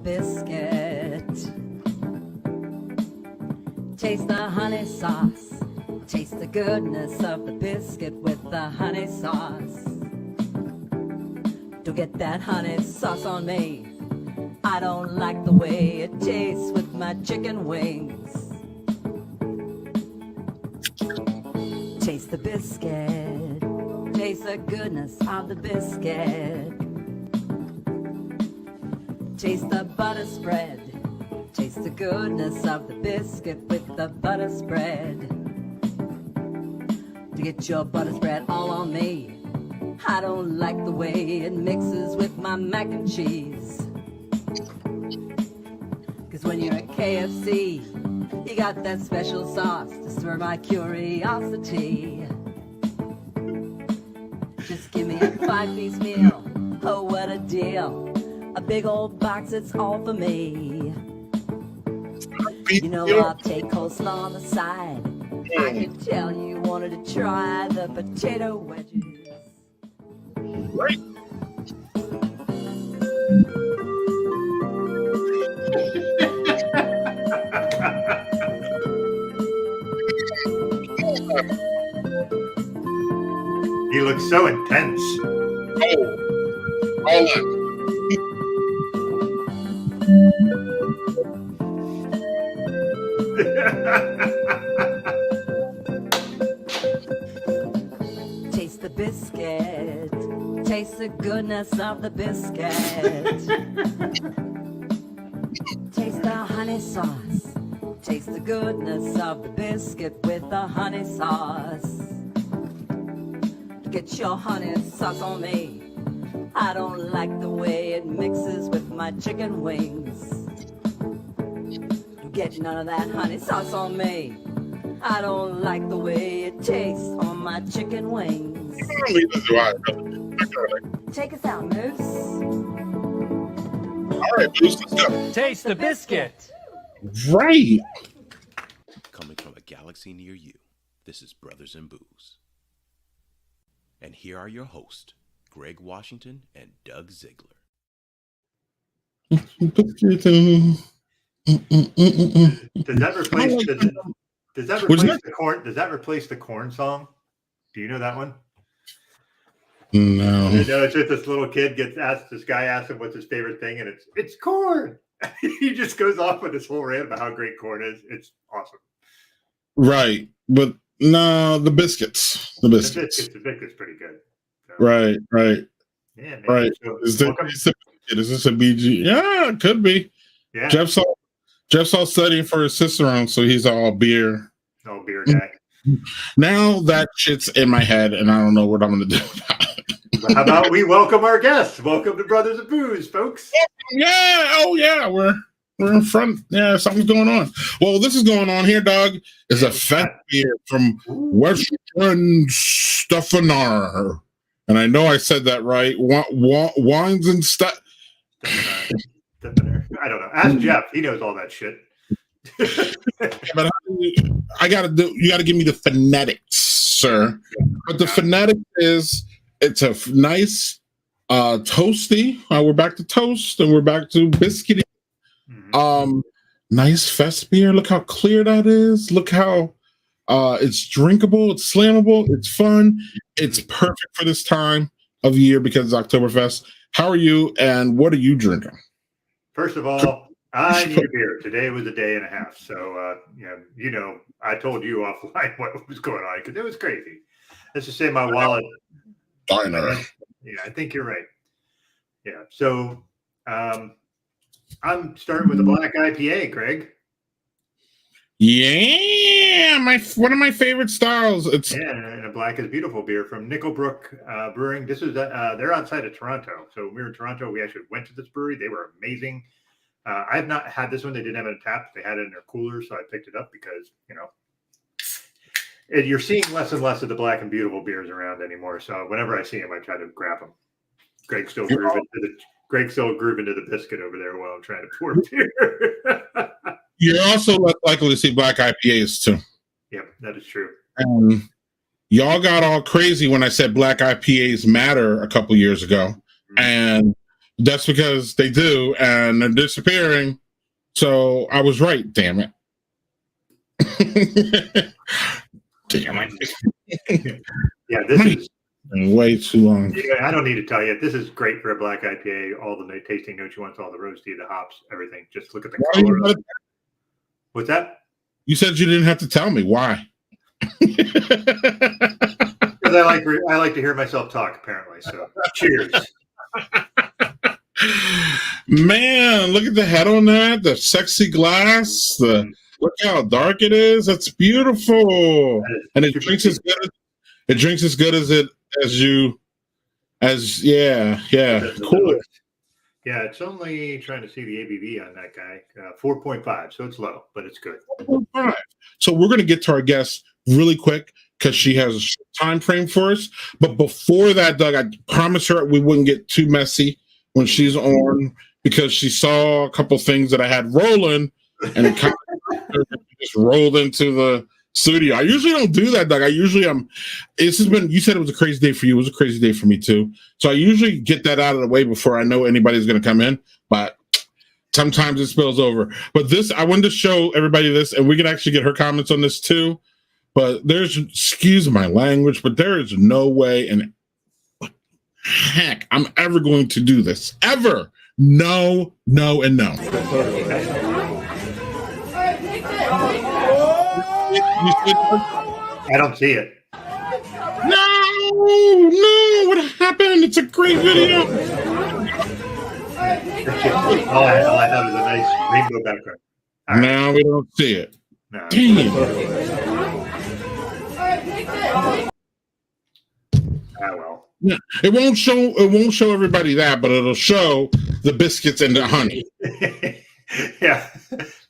biscuit. Taste the honey sauce. Taste the goodness of the biscuit with the honey sauce. Don't get that honey sauce on me. I don't like the way it tastes with my chicken wings. Taste the biscuit. Taste the goodness of the biscuit. Taste the butter spread. Taste the goodness of the biscuit with the butter spread. To get your butter spread all on me. I don't like the way it mixes with my mac and cheese. Cause when you're at KFC, you got that special sauce to stir my curiosity. Just give me a 5-piece meal, oh what a deal. A big old box, it's all for me. You know I'll take coleslaw on the side. I can tell you wanted to try the potato wedges. Right. He looks so intense. Oh, all in. Taste the biscuit. Taste the goodness of the biscuit. Taste the honey sauce. Taste the goodness of the biscuit with the honey sauce. Get your honey sauce on me. I don't like the way it mixes with my chicken wings. Get none of that honey sauce on me. I don't like the way it tastes on my chicken wings. Take us out, Moose. All right, Moose, let's go. Taste the biscuit. Right. Coming from a galaxy near you, this is Brothers in Booze. And here are your hosts, Greg Washington and Doug Ziegler. Does that replace the corn? Does that replace the corn song? Do you know that one? No. You know, it's just this little kid gets asked. This guy asks him what's his favorite thing, and it's corn. He just goes off with this whole rant about how great corn is. It's awesome. Right, but no, the biscuits. The biscuits. The biscuit's pretty good. So, right. Yeah. Man. Right. So, is this a BG? Yeah, it could be. Yeah. Jeff's all studying for his Cicerone, so he's all beer. No beer guy. Now that shit's in my head, and I don't know what I'm going to do about it. How about we welcome our guests? Welcome to Brothers of Booze, folks. Yeah. Oh, yeah. We're in front. Yeah, something's going on. Well, this is going on here, dog. Is a fat beer from Western Stuffanar. And I know I said that right. Wines and stuff. I don't know. Ask Jeff. He knows all that shit. But you got to give me the phonetics, sir. But the phonetics is it's a nice toasty. We're back to toast and we're back to biscuity. Mm-hmm. Nice fest beer. Look how clear that is. Look how it's drinkable. It's slammable. It's fun. It's perfect for this time of year because it's Oktoberfest. How are you and what are you drinking? First of all, I need a beer. Today was a day and a half. So, I told you offline what was going on because it was crazy. Let's just say my wallet. Diner. Yeah, I think you're right. Yeah. So, I'm starting with a black IPA, Greg. Yeah, one of my favorite styles. And a black is beautiful beer from Nickelbrook Brewing. This is they're outside of Toronto. So we were in Toronto. We actually went to this brewery. They were amazing. I have not had this one. They didn't have it on tap. They had it in their cooler, so I picked it up because you're seeing less and less of the black and beautiful beers around anymore. So whenever I see them, I try to grab them. Greg's still grooving to the biscuit over there while I'm trying to pour beer. You're also less likely to see black IPAs too. Yep, that is true. Y'all got all crazy when I said black IPAs matter a couple years ago, and That's because they do, and they're disappearing. So I was right, damn it. Damn it. Yeah, this is way too long. Yeah, I don't need to tell you. This is great for a black IPA. All the tasting notes you want, all the roasty, the hops, everything. Just look at the color. What's that? You said you didn't have to tell me. Why? Because I like to hear myself talk, apparently. So cheers. Man, look at the head on that. The sexy glass. Look how dark it is. That's beautiful. And it drinks as good cool. Yeah, it's only trying to see the ABV on that guy. 4.5, so it's low, but it's good. 4.5. So we're going to get to our guest really quick because she has a short time frame for us. But before that, Doug, I promised her we wouldn't get too messy when she's on because she saw a couple things that I had rolling, and it kind of just rolled into the studio. I usually don't do that, Doug. This has been, you said it was a crazy day for you. It was a crazy day for me too. So I usually get that out of the way before I know anybody's going to come in, but sometimes it spills over. But I wanted to show everybody this, and we can actually get her comments on this too. But excuse my language, but there is no way in heck I'm ever going to do this. Ever. No, and no. I don't see it. No, what happened? It's a great video. All I have is a nice rainbow background. Right. Now we don't see it. No. Dang it. Well. Yeah, it won't show everybody that, but it'll show the biscuits and the honey. Yeah,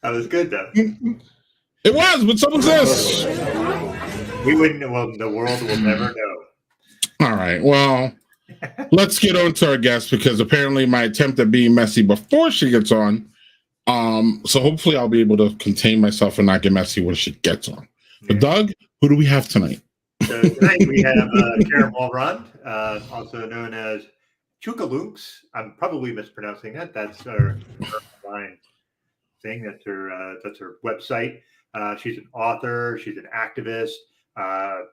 that was good though. It was, but so was this. We wouldn't. Well, the world will never know. All right. Well, let's get on to our guest because apparently my attempt at being messy before she gets on. So hopefully I'll be able to contain myself and not get messy when she gets on. But Doug, who do we have tonight? So tonight we have Karen Walrond, also known as Chukalunks. I'm probably mispronouncing that. That's her online thing. That's her website. She's an author. She's an activist.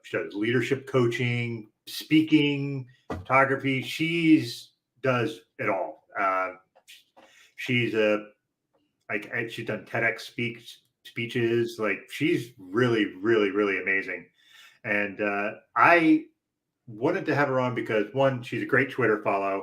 She does leadership coaching, speaking, photography. She's does it all. She's she's done TEDx speeches. Like she's really, really, really amazing. And I wanted to have her on because one, she's a great Twitter follow,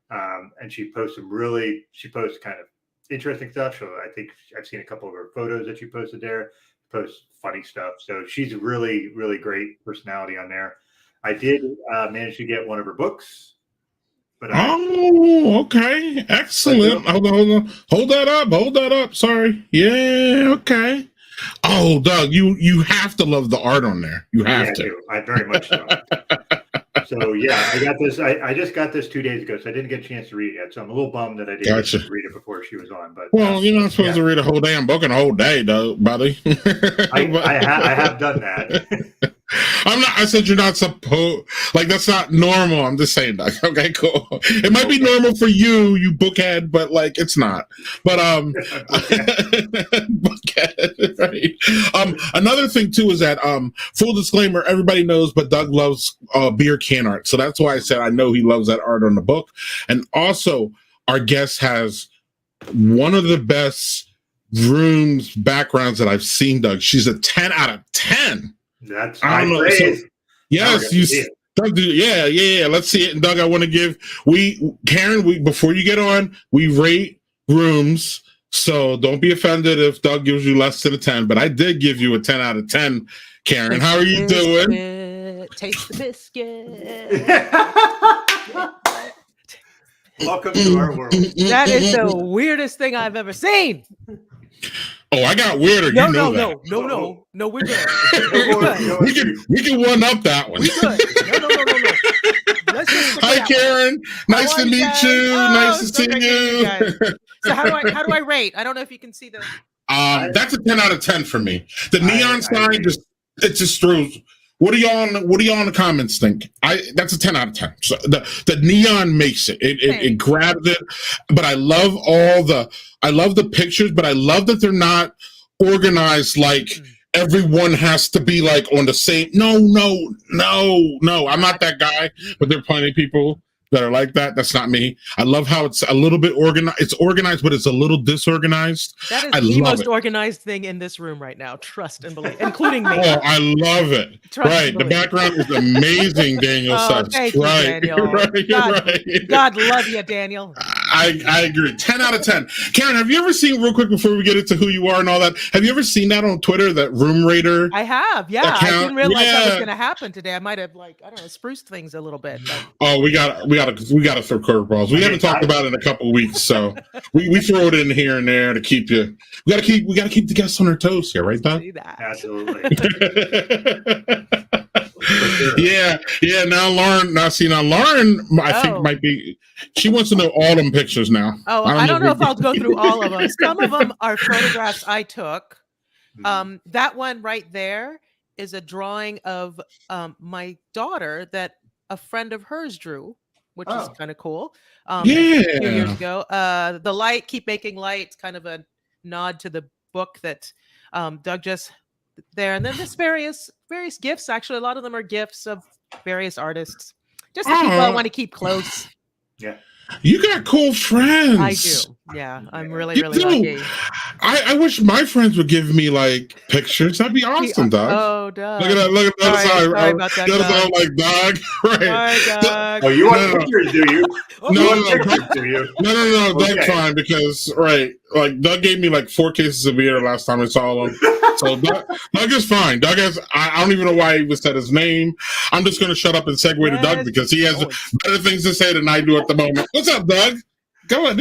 and she posts kind of interesting stuff. So I think I've seen a couple of her photos that she posted there. Posts funny stuff. So she's a really, really great personality on there. I did manage to get one of her books. But okay, excellent. Hold on. Hold that up. Sorry. Yeah, okay. Oh, Doug, you have to love the art on there. You have to. I very much so. So yeah, I got this. I just got this 2 days ago, so I didn't get a chance to read it yet. So I'm a little bummed that I didn't get to read it before she was on. But you're not supposed to read a whole damn book in a whole day, though, buddy. I have done that. I'm not. I said you're not supposed. Like that's not normal. I'm just saying that. Okay, cool. It might be normal for you bookhead, but like it's not. But bookhead, right? Another thing too is that full disclaimer, everybody knows, but Doug loves beer can art, so that's why I said I know he loves that art on the book. And also, our guest has one of the best rooms backgrounds that I've seen. Doug, she's a 10 out of 10. That's high praise. So, yes, Doug, yeah. Let's see it. And Doug, I want to give Karen. Before you get on, we rate rooms, so don't be offended if Doug gives you less than a 10. But I did give you a 10 out of 10, Karen. How are you doing? Taste the biscuit. Welcome to our world. That is the weirdest thing I've ever seen. Oh, I got weirder. No, we're good. We can one up that one. We good. No. Hi, Karen. Nice to meet you. Nice to see you. So how do I rate? I don't know if you can see the. That's a 10 out of 10 for me. The neon sign just throws What do y'all in the comments think? That's a 10 out of 10. So the neon makes it. It grabs it. But I love the pictures, but I love that they're not organized like everyone has to be like on the same. No. I'm not that guy, but there are plenty of people that are like that. That's not me. I love how it's a little bit organized. It's organized, but it's a little disorganized. That is I the love most it. organized thing in this room right now. Trust and believe, including me. Oh, I love it. Trust right. and The believe. background is amazing, Daniel says. Thank you, right. Daniel. Right. God love you, Daniel. I agree. 10 out of 10. Karen, have you ever seen, real quick before we get into who you are and all that, have you ever seen that on Twitter, that Room Raider? I have, yeah. account? I didn't realize that was Yeah. going to happen today. I might have, spruced things a little bit. But... Oh, we got to throw curveballs. We haven't talked about it in a couple of weeks, so we throw it in here and there to keep you. We got to keep the guests on their toes here, right, Doc? See that. Absolutely. Yeah. Now Lauren, I think might be. She wants to know all them pictures now. Oh, I don't know if I'll go through all of them. Some of them are photographs I took. That one right there is a drawing of my daughter that a friend of hers drew, which is kind of cool. A few years ago. The light, keep making light, kind of a nod to the book that Doug just there. And then there's various gifts. Actually, a lot of them are gifts of various artists. Just the people I want to keep close. Yeah. You got cool friends. I do. Yeah. I'm really lucky. I wish my friends would give me like pictures. That'd be awesome, Doug. Oh, Doug. Look at that. Sorry about that, I'm like, Doug. Right. Sorry, Doug. Oh, you want pictures, do you? No. Doug's fine because, right, like Doug gave me like 4 cases of beer last time I saw him. So Doug is fine. Doug has, I don't even know why he even said his name. I'm just going to shut up and segue to Doug because he has better things to say than I do at the moment. What's up, Doug? Go on.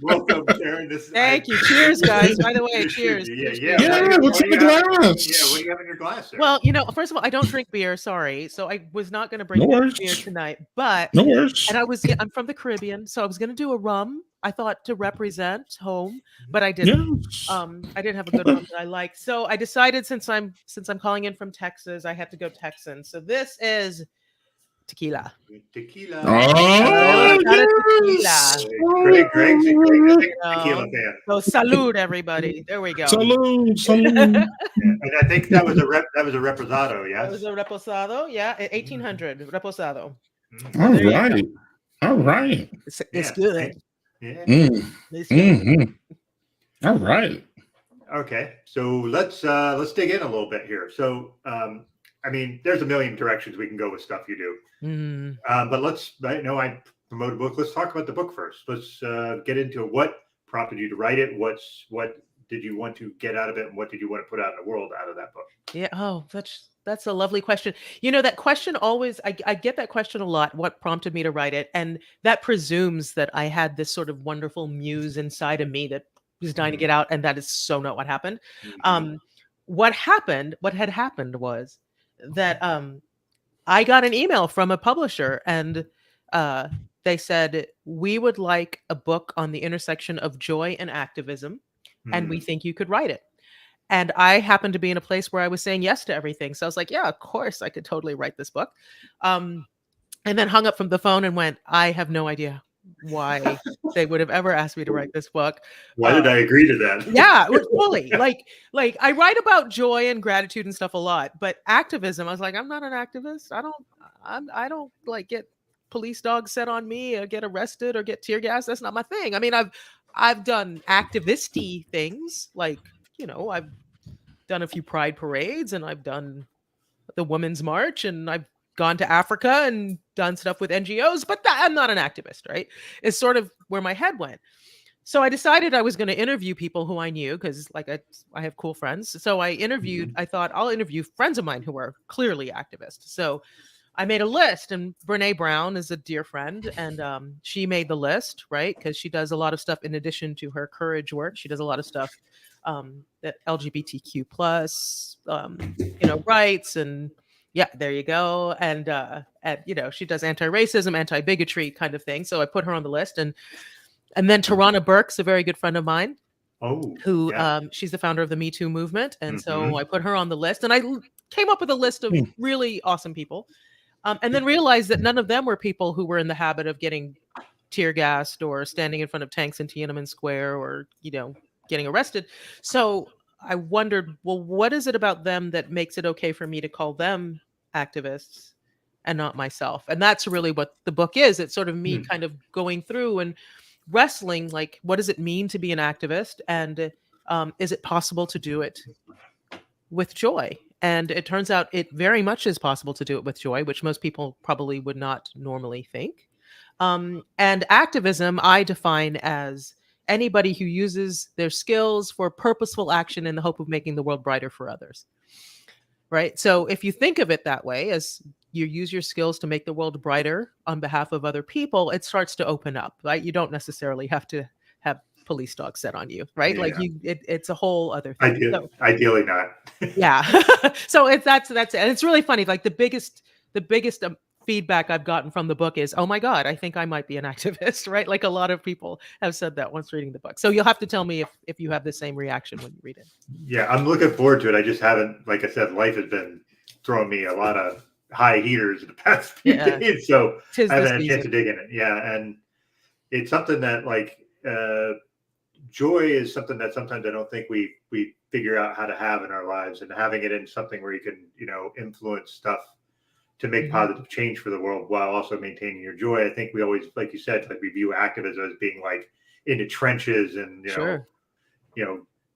welcome, Karen. Thank you. Cheers, guys. By the way, cheers. Yeah. What's in the glass? Yeah, what do you have in your glass there? Well, first of all, I don't drink beer. Sorry, so I was not going to bring beer tonight. But and I'm from the Caribbean, so I was going to do a rum. I thought to represent home, but I didn't. I didn't have a good rum that I liked, so I decided since I'm calling in from Texas, I had to go Texan. So this is tequila. Tequila. Oh, yes. Greg, tequila fan. So salud, everybody. There we go. Salud. And I think that was a reposado, yeah. That was a reposado, yeah, 1800 reposado. All right. It's good. Yeah. It's good. All right. Okay, so let's dig in a little bit here. So, I mean, there's a million directions we can go with stuff you do. But I promote a book. Let's talk about the book first. Let's get into what prompted you to write it. What did you want to get out of it, and what did you want to put out in the world out of that book? Yeah. Oh, that's a lovely question. That question always, I get that question a lot. What prompted me to write it? And that presumes that I had this sort of wonderful muse inside of me that was dying to get out. And that is so not what happened. What had happened was that I got an email from a publisher and they said, we would like a book on the intersection of joy and activism. And we think you could write it. And I happened to be in a place where I was saying yes to everything. So I was like, yeah, of course I could totally write this book. And then hung up from the phone and went, I have no idea why they would have ever asked me to write this book. Why did I agree to that? Yeah, fully. Like I write about joy and gratitude and stuff a lot, but activism, I was like, I'm not an activist. I don't like get police dogs set on me or get arrested or get tear gas. That's not my thing. I mean, I've done activisty things like, I've done a few pride parades and I've done the Women's March and I've gone to Africa and done stuff with NGOs, but I'm not an activist, right? It's sort of where my head went. So I decided I was going to interview people who I knew because like I have cool friends. So I interviewed, I thought I'll interview friends of mine who are clearly activists. So I made a list and Brené Brown is a dear friend and she made the list, right? Because she does a lot of stuff in addition to her courage work. She does a lot of stuff that LGBTQ plus, rights and yeah, there you go. And she does anti-racism, anti-bigotry kind of thing. So I put her on the list and then Tarana Burke's a very good friend of mine. Who she's the founder of the Me Too movement. And so I put her on the list and came up with a list of really awesome people, and then realized that none of them were people who were in the habit of getting tear gassed or standing in front of tanks in Tiananmen Square or, getting arrested. So I wondered, well, what is it about them that makes it okay for me to call them activists and not myself? And that's really what the book is. It's sort of me kind of going through and wrestling, like, what does it mean to be an activist? And is it possible to do it with joy? And it turns out it very much is possible to do it with joy, which most people probably would not normally think. And activism, I define as anybody who uses their skills for purposeful action in the hope of making the world brighter for others. Right? So if you think of it that way, as you use your skills to make the world brighter on behalf of other people, it starts to open up, right? You don't necessarily have to have police dogs set on you, right? Yeah. Like it's a whole other thing. Ideally not. Yeah. So that's it. And it's really funny. Like the biggest feedback I've gotten from the book is, oh my God, I think I might be an activist, right? Like a lot of people have said that once reading the book. So you'll have to tell me if you have the same reaction when you read it. Yeah, I'm looking forward to it. I just haven't, like I said, life has been throwing me a lot of high heaters in the past few days. So I haven't had a chance to dig in it. Yeah. And it's something that joy is something that sometimes I don't think we figure out how to have in our lives, and having it in something where you can, influence stuff to make positive change for the world while also maintaining your joy. I think we always, like you said, we view activism as being like in the trenches and,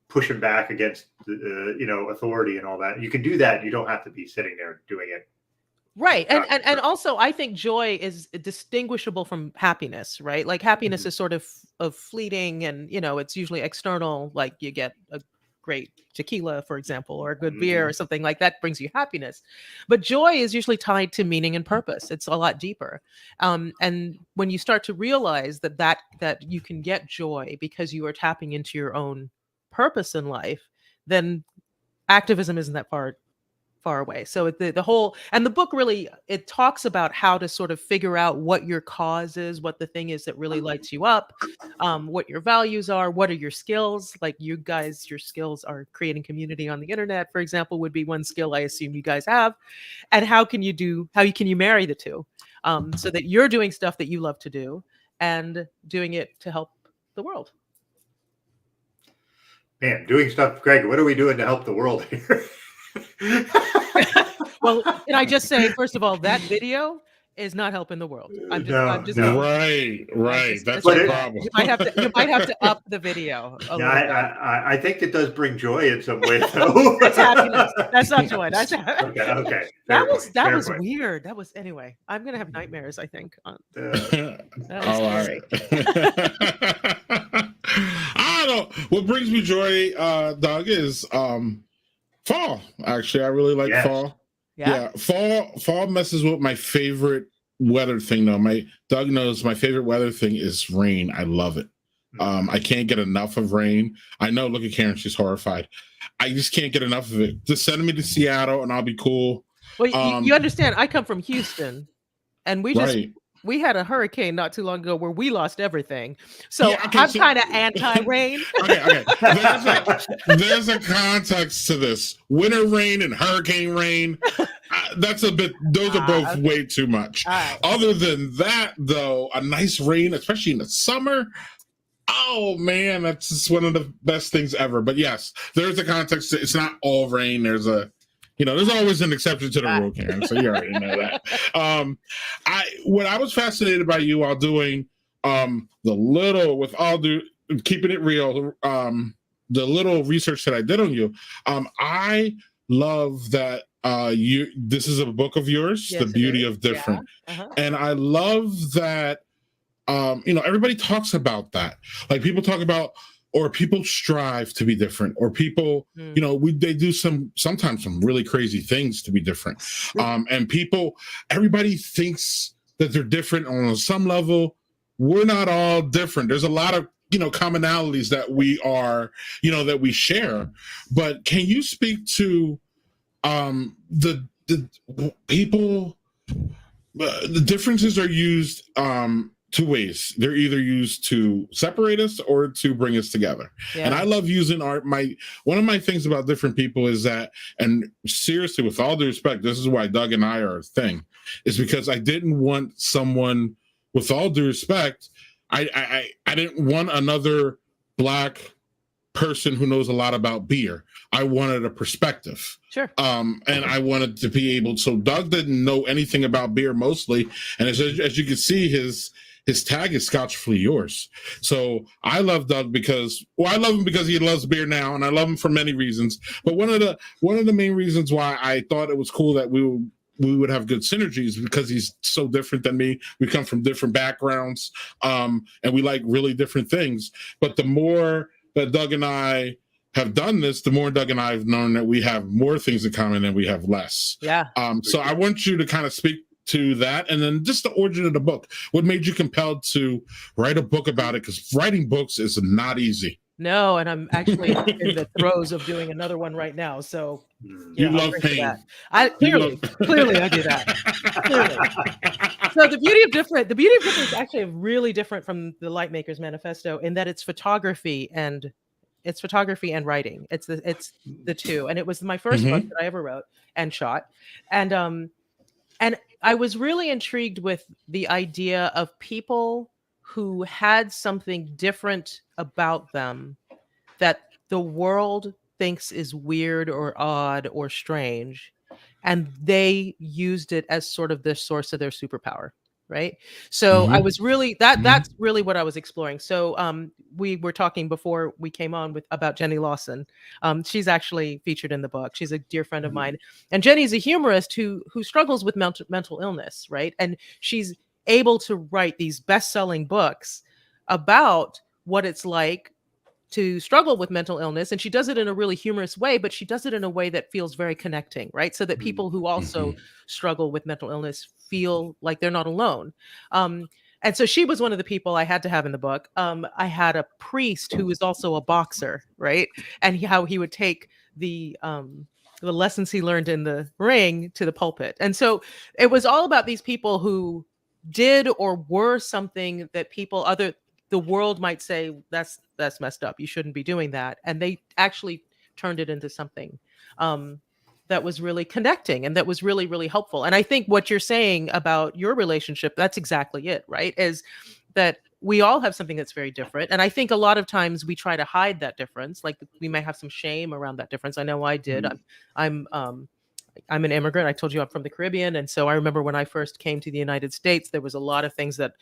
pushing back against, authority and all that. You can do that. You don't have to be sitting there doing it. Right. And also I think joy is distinguishable from happiness, right? Like happiness is sort of fleeting and, it's usually external. Like you get a great tequila, for example, or a good beer or something like that brings you happiness. But joy is usually tied to meaning and purpose. It's a lot deeper. And when you start to realize that you can get joy because you are tapping into your own purpose in life, then activism isn't that far away. So the whole, and the book really, it talks about how to sort of figure out what your cause is, what the thing is that really lights you up, what your values are, what are your skills. Like you guys, your skills are creating community on the internet, for example, would be one skill I assume you guys have. And how can you marry the two so that you're doing stuff that you love to do and doing it to help the world. Man, doing stuff, Greg, what are we doing to help the world here? Well, can I just say, first of all, that video is not helping the world. I'm just right. That's the problem. You might have to up the video. I think it does bring joy in some way, though. That's happiness. That's not joy. That's okay. That was weird. That was, anyway. I'm gonna have nightmares, I think. All right. I don't. What brings me joy, Doug, is fall. Actually, I really like fall. Yeah, fall messes with my favorite weather thing, though. Doug knows my favorite weather thing is rain. I love it. I can't get enough of rain. I know, look at Karen, she's horrified. I just can't get enough of it. Just send me to Seattle and I'll be cool. Well, you understand, I come from Houston, and we had a hurricane not too long ago where we lost everything. So I'm kind of anti-rain. Okay. There's a context to this. Winter rain and hurricane rain. Those are both way too much. Right. Other than that, though, a nice rain, especially in the summer. Oh man, that's just one of the best things ever. But yes, there's a context. It's not all rain. There's always an exception to the rule, Karen. So you already know that. What I was fascinated by you while doing keeping it real, the little research that I did on you, I love that this is a book of yours, The Beauty of Different. Yeah. And I love that everybody talks about that. Like people talk about, or people strive to be different, or people, they do sometimes some really crazy things to be different. And everybody thinks that they're different on some level. We're not all different. There's a lot of, commonalities that we are, that we share. But can you speak to the people, the differences are used two ways. They're either used to separate us or to bring us together. Yeah. And I love using art. One of my things about different people is that, and seriously, with all due respect, this is why Doug and I are a thing, is because I didn't want someone, with all due respect, I didn't want another Black person who knows a lot about beer. I wanted a perspective. Sure. And I wanted to be able, so Doug didn't know anything about beer mostly. And as you can see, his tag is Scotchfully Yours. So I love Doug because, well, I love him because he loves beer now, and I love him for many reasons. But one of the main reasons why I thought it was cool that we would have good synergies, because he's so different than me. We come from different backgrounds, and we like really different things. But the more that Doug and I have done this, the more Doug and I have known that we have more things in common than we have less. Yeah. So I want you to kind of speak to that, and then just the origin of the book. What made you compelled to write a book about it? Because writing books is not easy. No, and I'm actually in the throes of doing another one right now. So you love pain. Clearly I do that. Clearly. So the beauty of different is actually really different from the Lightmakers Manifesto in that it's photography and writing. It's the two. And it was my first book that I ever wrote and shot. And I was really intrigued with the idea of people who had something different about them that the world thinks is weird or odd or strange, and they used it as sort of the source of their superpower, right? So I was really that's really what I was exploring. So we were talking before we came on about Jenny Lawson. She's actually featured in the book. She's a dear friend of mine, and Jenny's a humorist who struggles with mental illness, right? And she's able to write these best-selling books about what it's like to struggle with mental illness, and she does it in a really humorous way, but she does it in a way that feels very connecting, right? So that people who also struggle with mental illness feel like they're not alone. And so she was one of the people I had to have in the book. I had a priest who was also a boxer, right? And how he would take the lessons he learned in the ring to the pulpit. And so it was all about these people who did or were something that the world might say that's messed up. You shouldn't be doing that. And they actually turned it into something that was really connecting and that was really, really helpful. And I think what you're saying about your relationship, that's exactly it, right? Is that we all have something that's very different. And I think a lot of times we try to hide that difference. Like we may have some shame around that difference. I know I did. I'm an immigrant. I told you I'm from the Caribbean. And so I remember when I first came to the United States, there was a lot of things that,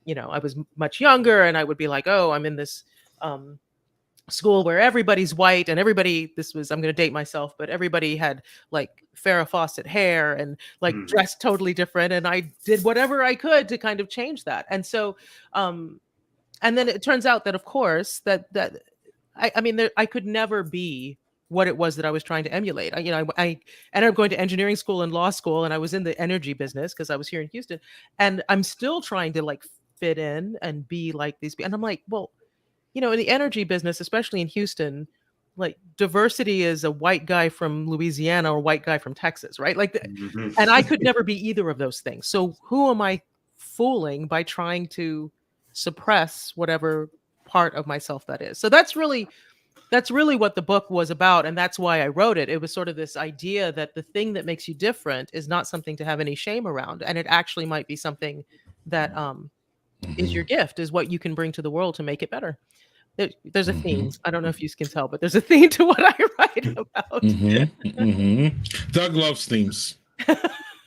I was much younger and I would be like, oh, I'm in this school where everybody's white and I'm going to date myself, but everybody had like Farrah Fawcett hair and like dressed totally different. And I did whatever I could to kind of change that. And so, and then it turns out that, of course, I could never be what it was that I was trying to emulate. I ended up going to engineering school and law school, and I was in the energy business because I was here in Houston, and I'm still trying to like fit in and be like these people. And I'm like, well, in the energy business, especially in Houston, like diversity is a white guy from Louisiana or white guy from Texas, right? Like, and I could never be either of those things. So who am I fooling by trying to suppress whatever part of myself that is? So that's really what the book was about. And that's why I wrote it. It was sort of this idea that the thing that makes you different is not something to have any shame around. And it actually might be something that is your gift, is what you can bring to the world to make it better. There's a theme. I don't know if you can tell, but there's a theme to what I write about. Doug loves themes.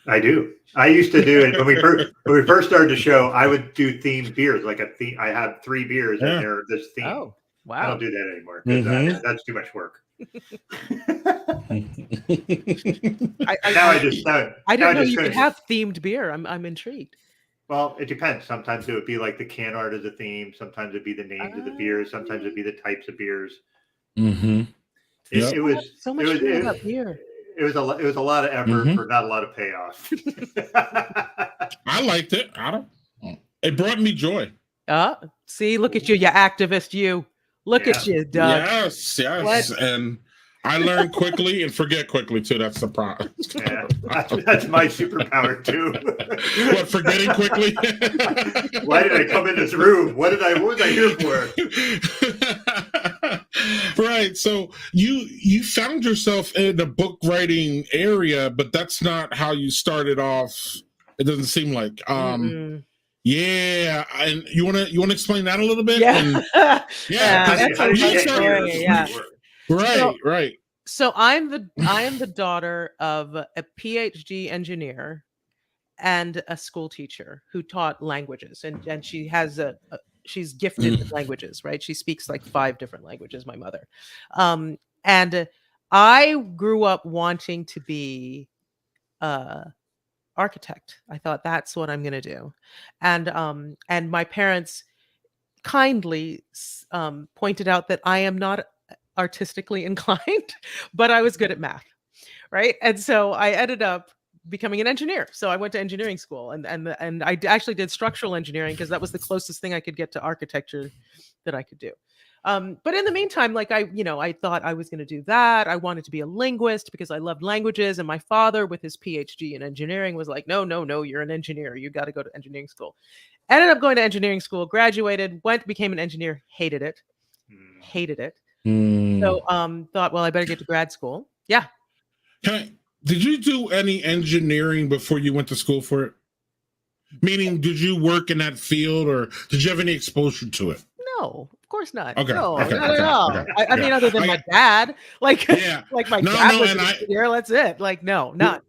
I do. I used to do it when we first started the show. I would do themed beers, like a theme. I had 3 beers and they're this theme. Oh, wow. I don't do that anymore because that's too much work. I didn't know you could have themed beer. I'm intrigued. Well, it depends. Sometimes it would be like the can art as a theme. Sometimes it'd be the names of the beers. Sometimes it'd be the types of beers. It was so much about beer. It was a lot of effort for not a lot of payoff. I liked it. It brought me joy. See, look at you activist, you. Look at you, Doug. Yes. What? And I learn quickly and forget quickly too. That's the problem. Yeah, that's my superpower too. What, forgetting quickly? Why did I come in this room? What was I here for? Right. So you found yourself in the book writing area, but that's not how you started off. It doesn't seem like. Yeah, and you want to explain that a little bit? Yeah, And, that's a you good started- story. Yeah. Right. So I am the daughter of a PhD engineer and a school teacher who taught languages, and she has she's gifted with languages, right? She speaks like 5 different languages, my mother. And I grew up wanting to be architect. I thought that's what I'm going to do. And my parents kindly pointed out that I am not artistically inclined, but I was good at math, right? And so I ended up becoming an engineer. So I went to engineering school, and I actually did structural engineering because that was the closest thing I could get to architecture that I could do. But in the meantime, like I thought I was going to do that. I wanted to be a linguist because I loved languages. And my father, with his PhD in engineering, was like, no, you're an engineer. You got to go to engineering school. Ended up going to engineering school, graduated, became an engineer, hated it. So thought, well, I better get to grad school. Yeah. Did you do any engineering before you went to school for it? Meaning, did you work in that field, or did you have any exposure to it? No, of course not. Okay. No, Okay. not at all. Okay. I mean, other than my dad, like, Yeah. like my No, dad no, was and an engineer. That's it. Like, no, not.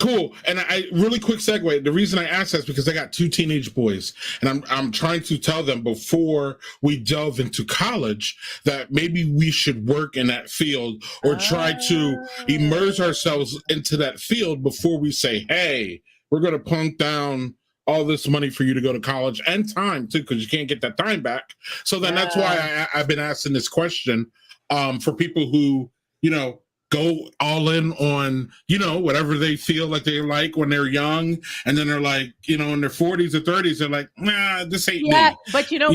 Cool. And I really quick segue. The reason I asked that is because I got 2 teenage boys, and I'm trying to tell them before we delve into college that maybe we should work in that field or try to immerse ourselves into that field before we say, hey, we're going to plunk down all this money for you to go to college, and time too, because you can't get that time back. So then that's why I've been asking this question for people who, go all in on, whatever they feel like they like when they're young. And then they're like, in their 40s or 30s, they're like, nah, this ain't me. But you know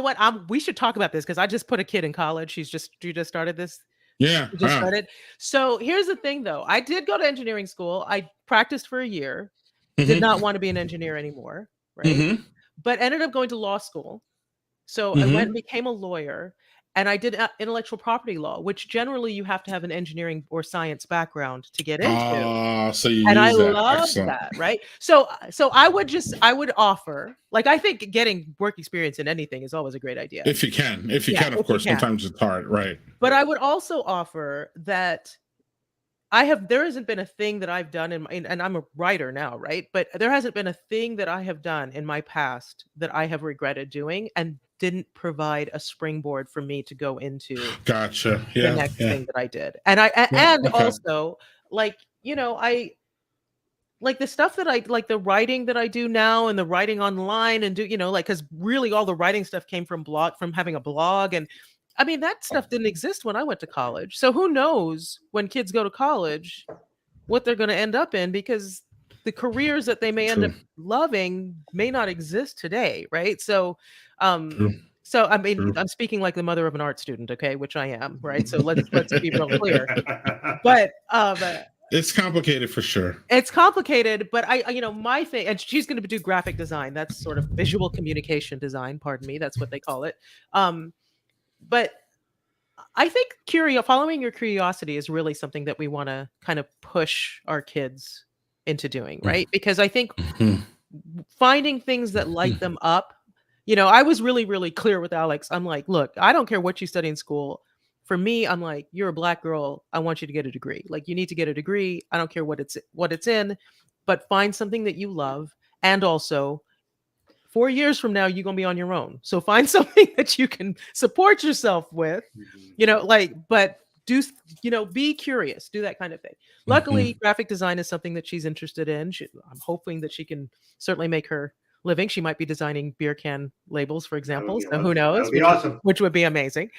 what? We should talk about this because I just put a kid in college. You just started this. Yeah. You just started. So here's the thing though. I did go to engineering school. I practiced for a year, did not want to be an engineer anymore. Right. But ended up going to law school. So I went and became a lawyer. And I did intellectual property law, which generally you have to have an engineering or science background to get into. So you and I that. love Excellent. that, right? So I would offer, like, I think getting work experience in anything is always a great idea. If you can, of course, sometimes it's hard, right? But I would also offer that there hasn't been a thing that I've done and I'm a writer now, right? But there hasn't been a thing that I have done in my past that I have regretted doing and didn't provide a springboard for me to go into the next thing that I did. And also, like, I like the stuff that I like, the writing that I do now and the writing online and do, because really all the writing stuff came from having a blog. And I mean, that stuff didn't exist when I went to college. So who knows when kids go to college, what they're going to end up in, because the careers that they may end up loving may not exist today. Right. So, I mean, I'm speaking like the mother of an art student. Okay. Which I am. Right. So let's be real clear, but, it's complicated for sure. It's complicated, but my thing, and she's going to do graphic design. That's sort of visual communication design. Pardon me. That's what they call it. But I think following your curiosity is really something that we want to kind of push our kids into doing, right? Because I think finding things that light them up, I was really, really clear with Alex. I'm like, look, I don't care what you study in school. For me, I'm like, you're a Black girl. I want you to get a degree. Like, you need to get a degree. I don't care what it's in, but find something that you love. And also, 4 years from now, you're going to be on your own. So find something that you can support yourself with, but do, be curious, do that kind of thing. Luckily, graphic design is something that she's interested in. I'm hoping that she can certainly make her living. She might be designing beer can labels, for example. So who knows? That would be awesome. Which would be amazing.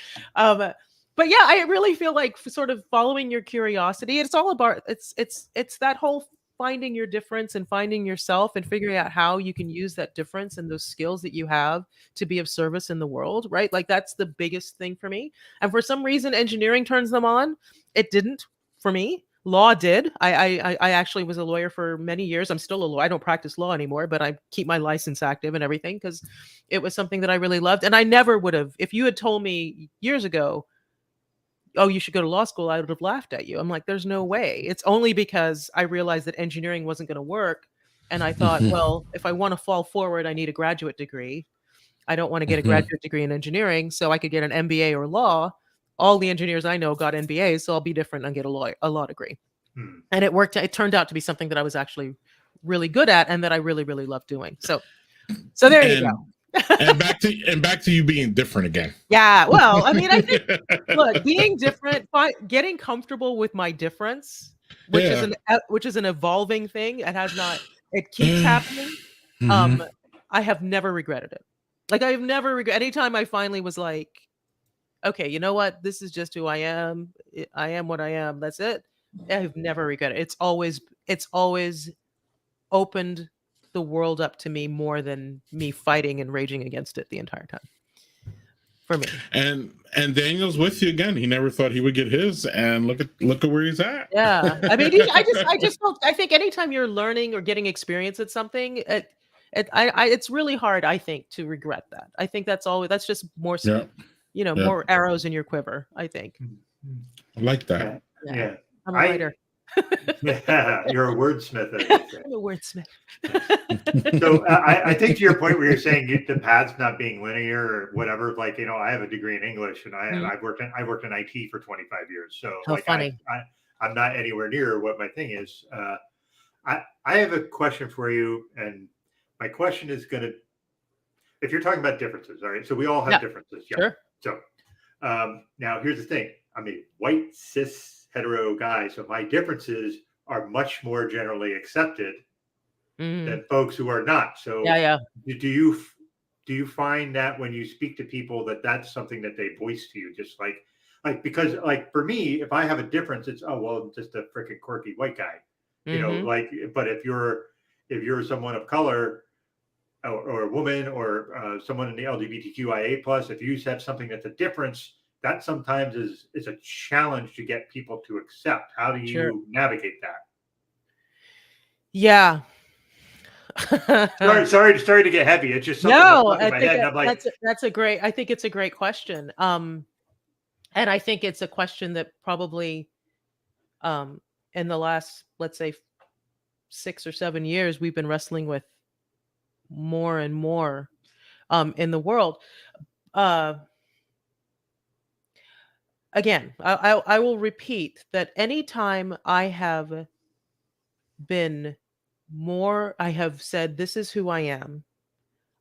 But yeah, I really feel like sort of following your curiosity. It's all about, it's that whole finding your difference and finding yourself and figuring out how you can use that difference and those skills that you have to be of service in the world, right? Like that's the biggest thing for me. And for some reason, engineering turns them on. It didn't for me. Law did. I actually was a lawyer for many years. I'm still a lawyer. I don't practice law anymore, but I keep my license active and everything because it was something that I really loved. And I never would have, if you had told me years ago, oh, you should go to law school, I would have laughed at you. I'm like, there's no way. It's only because I realized that engineering wasn't going to work. And I thought, well, if I want to fall forward, I need a graduate degree. I don't want to get a graduate degree in engineering, so I could get an MBA or law. All the engineers I know got MBAs, so I'll be different and get a law degree. And it worked. It turned out to be something that I was actually really good at and that I really, really loved doing. So there you go. and back to you being different again. Yeah. Well, I mean, I think look, being different, getting comfortable with my difference, which is an evolving thing. It keeps happening. I have never regretted it. Like I've never anytime I finally was like, okay, you know what? This is just who I am. I am what I am. That's it. I've never regretted it. It's always opened the world up to me more than me fighting and raging against it the entire time. For me. And Daniel's with you again. He never thought he would get his, and look at where he's at. Yeah. I mean, I think anytime you're learning or getting experience at something, it's really hard, I think, to regret that. I think that's just more, more arrows in your quiver, I think. I like that. Yeah. I'm a writer. Yeah, you're a wordsmith. I'm a wordsmith. So I think to your point where you're saying the path's not being linear or whatever, like, I have a degree in English and I've worked in IT for 25 years. So funny. I'm not anywhere near what my thing is. I have a question for you, and my question is if you're talking about differences, all right, so we all have differences. Yeah. Sure. So now here's the thing. I'm a white, cis, hetero guy, so my differences are much more generally accepted than folks who are not. So do you find that when you speak to people that's something that they voice to you, just like because like for me, if I have a difference, it's just a freaking quirky white guy, but if you're someone of color or a woman or someone in the LGBTQIA plus, if you have something that's a difference, that sometimes is a challenge to get people to accept. How do you navigate that? Yeah. sorry to get heavy. It's just something that's in my head. I'm like, I think it's a great question. And I think it's a question that probably in the last, let's say 6 or 7 years, we've been wrestling with more and more in the world. Again, I will repeat that anytime I have said, this is who I am,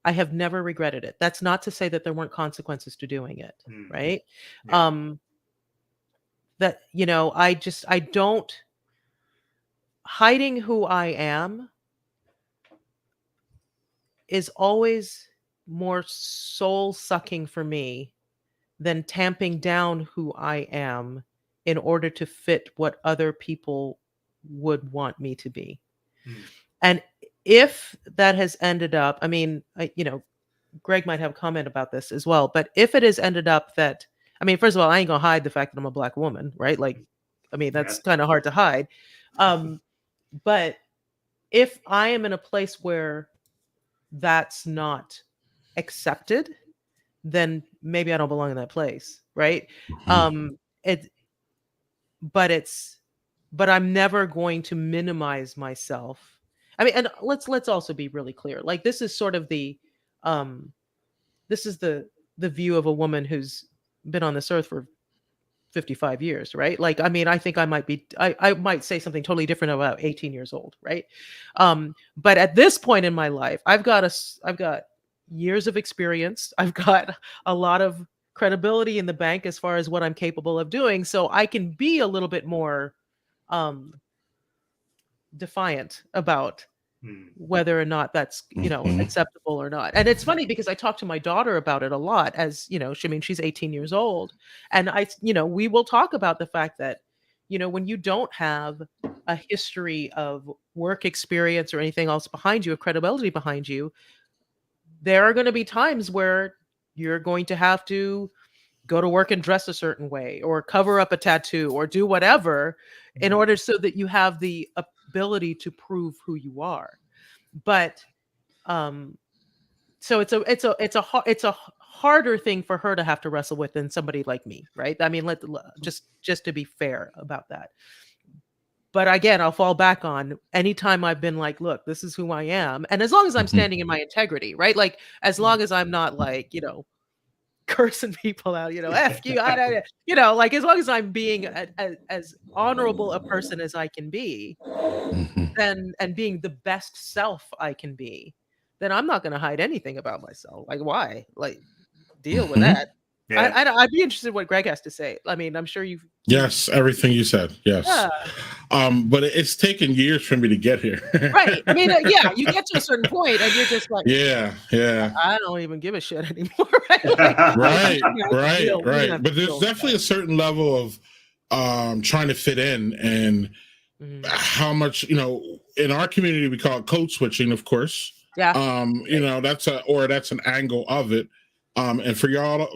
I have never regretted it. That's not to say that there weren't consequences to doing it, right? Yeah. I don't, hiding who I am is always more soul sucking for me than tamping down who I am in order to fit what other people would want me to be. And if that has ended up, I mean, Greg might have a comment about this as well, but if it has ended up that, I mean, first of all, I ain't gonna hide the fact that I'm a Black woman, right? Like, I mean, that's kind of hard to hide. But if I am in a place where that's not accepted, then maybe I don't belong in that place, right? But I'm never going to minimize myself. I mean, and let's also be really clear. Like, this is sort of the view of a woman who's been on this earth for 55 years, right? Like, I mean, I think I might say something totally different about 18 years old, right? But at this point in my life, I've got years of experience. I've got a lot of credibility in the bank as far as what I'm capable of doing. So I can be a little bit more defiant about whether or not that's, acceptable or not. And it's funny because I talk to my daughter about it a lot, as, she's 18 years old. And we will talk about the fact that, when you don't have a history of work experience or anything else behind you, or credibility behind you, there are going to be times where you're going to have to go to work and dress a certain way, or cover up a tattoo, or do whatever in order so that you have the ability to prove who you are. But so it's a harder thing for her to have to wrestle with than somebody like me, right? I mean, just to be fair about that. But again, I'll fall back on anytime I've been like, look, this is who I am. And as long as I'm standing in my integrity, right? Like, as long as I'm not like, cursing people out, F you, like, as long as I'm being as honorable a person as I can be, then, and being the best self I can be, then I'm not going to hide anything about myself. Like, why? Like, deal with that. Yeah. I'd be interested in what Greg has to say. I mean, I'm sure you've. Yes, everything you said. Yes. Yeah. But it's taken years for me to get here. Right. I mean, yeah, you get to a certain point and you're just like, yeah. I don't even give a shit anymore. Right. Like, Right. But there's definitely a certain level of trying to fit in, and how much, in our community we call it code switching, of course. Yeah. That's an angle of it. And for y'all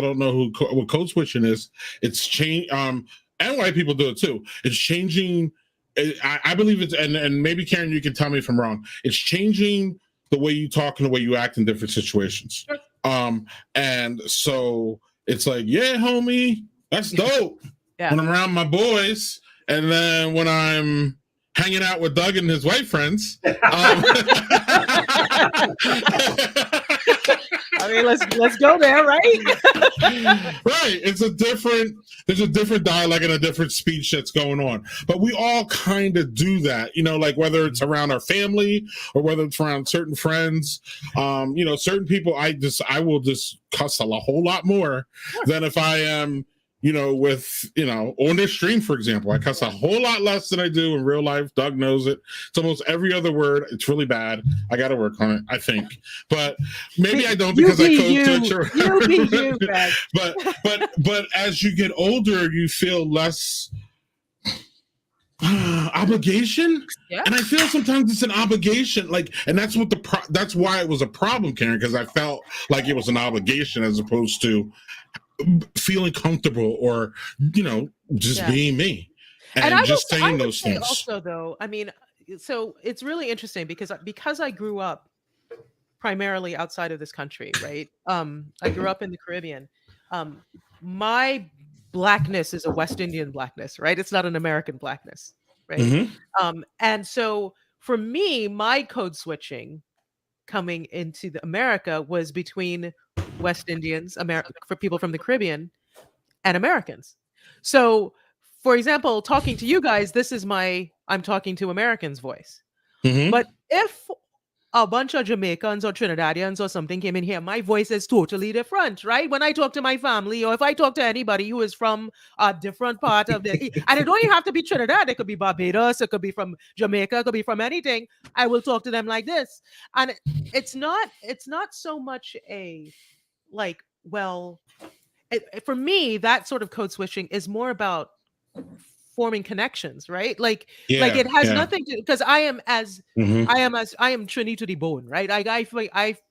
don't know what code switching is, it's change. And white people do it too. It's changing. I believe it's, and maybe Karen, you can tell me if I'm wrong. It's changing the way you talk and the way you act in different situations. Sure. And so it's like, yeah, homie, that's dope. Yeah. When I'm around my boys, and then when I'm hanging out with Doug and his white friends. I mean, let's go there, right? Right. There's a different dialect and a different speech that's going on. But we all kind of do that, like whether it's around our family or whether it's around certain friends. Certain people I will just cuss a whole lot more than if I am on this stream, for example. I cuss a whole lot less than I do in real life. Doug knows it. It's almost every other word. It's really bad. I got to work on it, I think. But maybe I don't, because I code switch. You be you, Greg. But as you get older, you feel less obligation. Yeah. And I feel sometimes it's an obligation. And that's what that's why it was a problem, Karen, because I felt like it was an obligation as opposed to feeling comfortable or just being me and just saying those things. Also, though, I mean, so it's really interesting because I grew up primarily outside of this country, right? I grew up in the Caribbean. My blackness is a West Indian blackness, right? It's not an American blackness, right? Mm-hmm. And so for me, my code switching coming into America was between West Indians, for people from the Caribbean, and Americans. So, for example, talking to you guys, I'm talking to Americans' voice. Mm-hmm. But if a bunch of Jamaicans or Trinidadians or something came in here, my voice is totally different, right? When I talk to my family, or if I talk to anybody who is from a different part of and it don't even have to be Trinidad, it could be Barbados, it could be from Jamaica, it could be from anything, I will talk to them like this. And it's not so much for me, that sort of code switching is more about forming connections, right? It has nothing to, because I am Trini to the bone, right? I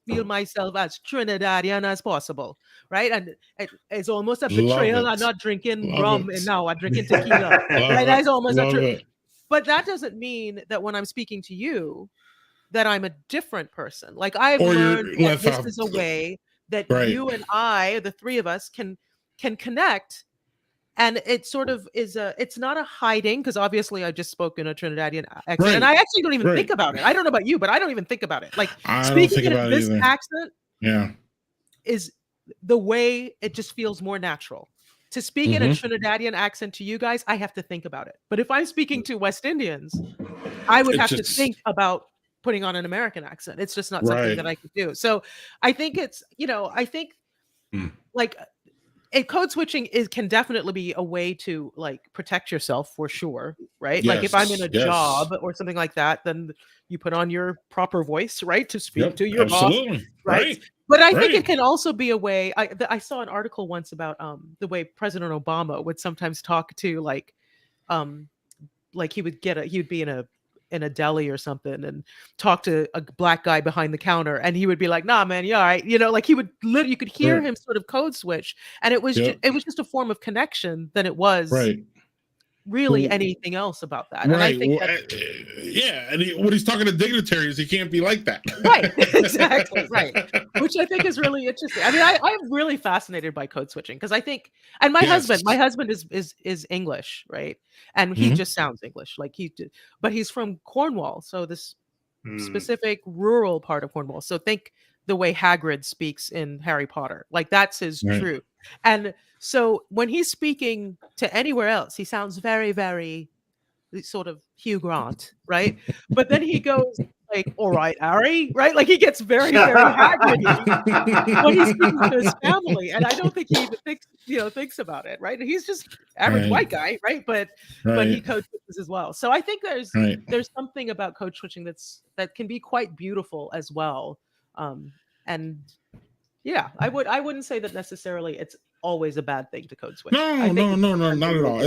feel myself as Trinidadian as possible, right? And it's almost a betrayal. I'm not drinking rum and now I'm drinking tequila. Right? That's almost but that doesn't mean that when I'm speaking to you that I'm a different person. Like, I've learned that this is a way that you and I, the three of us, can connect. And it sort of is it's not a hiding, because obviously I just spoke in a Trinidadian accent, and I actually don't even think about it. I don't know about you, but I don't even think about it. Like, speaking in this accent is the way it just feels more natural. To speak in a Trinidadian accent to you guys, I have to think about it. But if I'm speaking to West Indians, I would have to think about putting on an American accent. It's just not something that I could do. So I think it's, code switching can definitely be a way to protect yourself, for sure, right? Yes, like if I'm in a job or something like that, then you put on your proper voice, right, to speak to your boss, right? But I think it can also be a way. I saw an article once about the way President Obama would sometimes talk to he would be in in a deli or something and talk to a black guy behind the counter, and he would be like, "Nah, man, you all right?" Like he would literally, you could hear him sort of code switch, and it was just a form of connection than it was really anything else about that. And I think when he's talking to dignitaries, he can't be like that. Right, exactly, right. Which I think is really interesting. I mean, I'm really fascinated by code switching because I think, and my husband is English, right? And he just sounds English, like but he's from Cornwall, so this specific rural part of Cornwall. So think the way Hagrid speaks in Harry Potter, like that's his truth. And so when he's speaking to anywhere else, he sounds very, very sort of Hugh Grant, right? But then he goes like, "All right, Harry," right? Like he gets very, very Hagrid when he's speaking to his family, and I don't think he even thinks about it, right? He's just average white guy, right? But he code switches as well. So I think there's something about code switching that can be quite beautiful as well. And yeah, I wouldn't say that necessarily it's always a bad thing to code switch. No, not at all.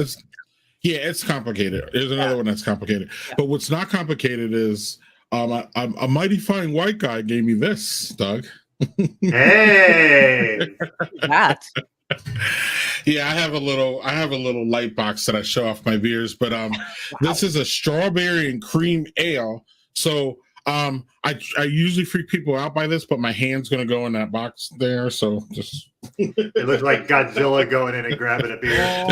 It's complicated. There's another one that's complicated. Yeah. But what's not complicated is a mighty fine white guy gave me this, Doug. Hey, that. Yeah, I have a little light box that I show off my beers, but this is a strawberry and cream ale. So I usually freak people out by this, but my hand's gonna go in that box there. So just it looks like Godzilla going in and grabbing a beer.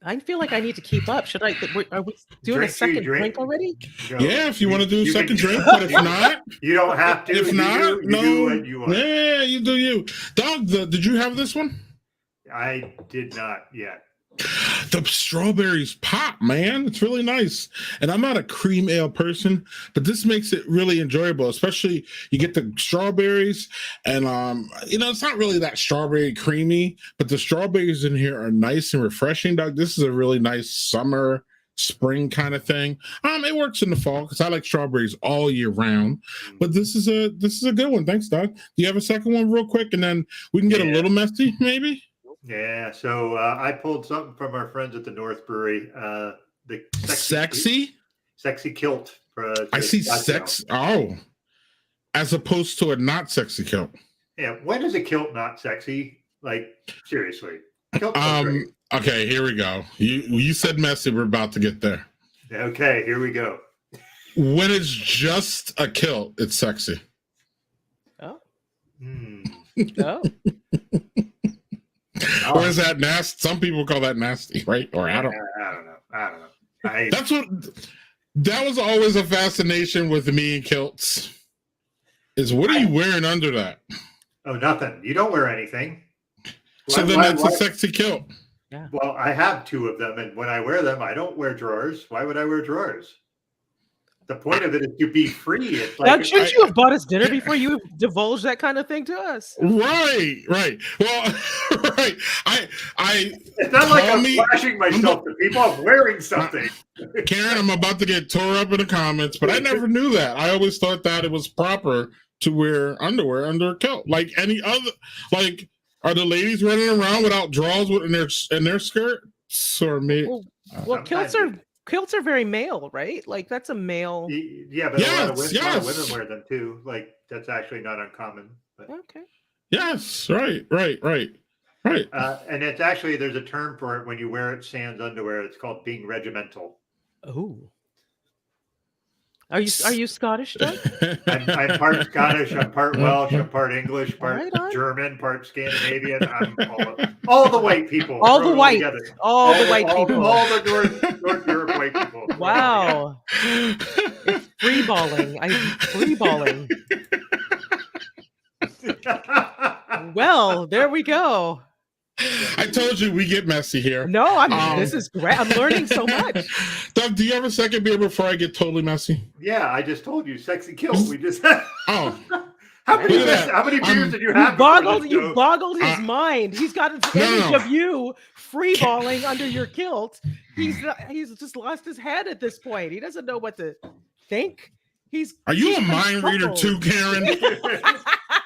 I feel like I need to keep up. Should I? Are we doing a second drink already? Yeah, if you want to do a second drink, but if not, you don't have to. If not, no. Do what you want. Yeah, you do you. Dog, did you have this one? I did not yet. The strawberries pop, man. It's really nice. And I'm not a cream ale person, but this makes it really enjoyable, especially you get the strawberries and it's not really that strawberry creamy, but the strawberries in here are nice and refreshing, Doug. This is a really nice summer, spring kind of thing. It works in the fall because I like strawberries all year round. But this is a good one. Thanks, Doug. Do you have a second one real quick and then we can get a little messy, maybe? Yeah, so I pulled something from our friends at the North Brewery. The sexy kilt. I see sex. Oh, as opposed to a not sexy kilt. Yeah, when is a kilt not sexy? Like seriously. Okay, here we go. You said messy. We're about to get there. Okay, here we go. When it's just a kilt, it's sexy. Oh. Oh. Or is that nasty? Some people call that nasty, right? Or I don't know. That was always a fascination with me and kilts. Is what are you wearing under that? Oh, nothing. You don't wear anything. So that's a sexy kilt. Yeah. Well, I have two of them, and when I wear them, I don't wear drawers. Why would I wear drawers? The point of it is to be free. It's like, Doug, shouldn't you have bought us dinner before you divulged that kind of thing to us? Right. Well, right. It's not like I'm flashing myself to people. I'm wearing something. Karen, I'm about to get tore up in the comments, but I never knew that. I always thought that it was proper to wear underwear under a kilt, like any other. Like, are the ladies running around without drawers in their skirts or me? Well, kilts are very male, right? Like that's a male. Yeah, but a lot of women wear them too. Like that's actually not uncommon. But. Okay. Yes, right. And it's actually there's a term for it when you wear it sans underwear. It's called being regimental. Oh. Are you Scottish, Doug? I'm part Scottish, I'm part Welsh, I'm part English, part German, part Scandinavian. I'm all the white people. All the white people. All the North Europe white people. Wow. It's free-balling. Free-balling. Well, there we go. I told you we get messy here. No, this is great. I'm learning so much. Doug, do you have a second beer before I get totally messy? Yeah, I just told you, sexy kilt. We just had. Oh. How many beers did you have? You boggled his mind. He's got an image of you free-balling under your kilt. He's just lost his head at this point. He doesn't know what to think. Are you a mind reader too, Karen?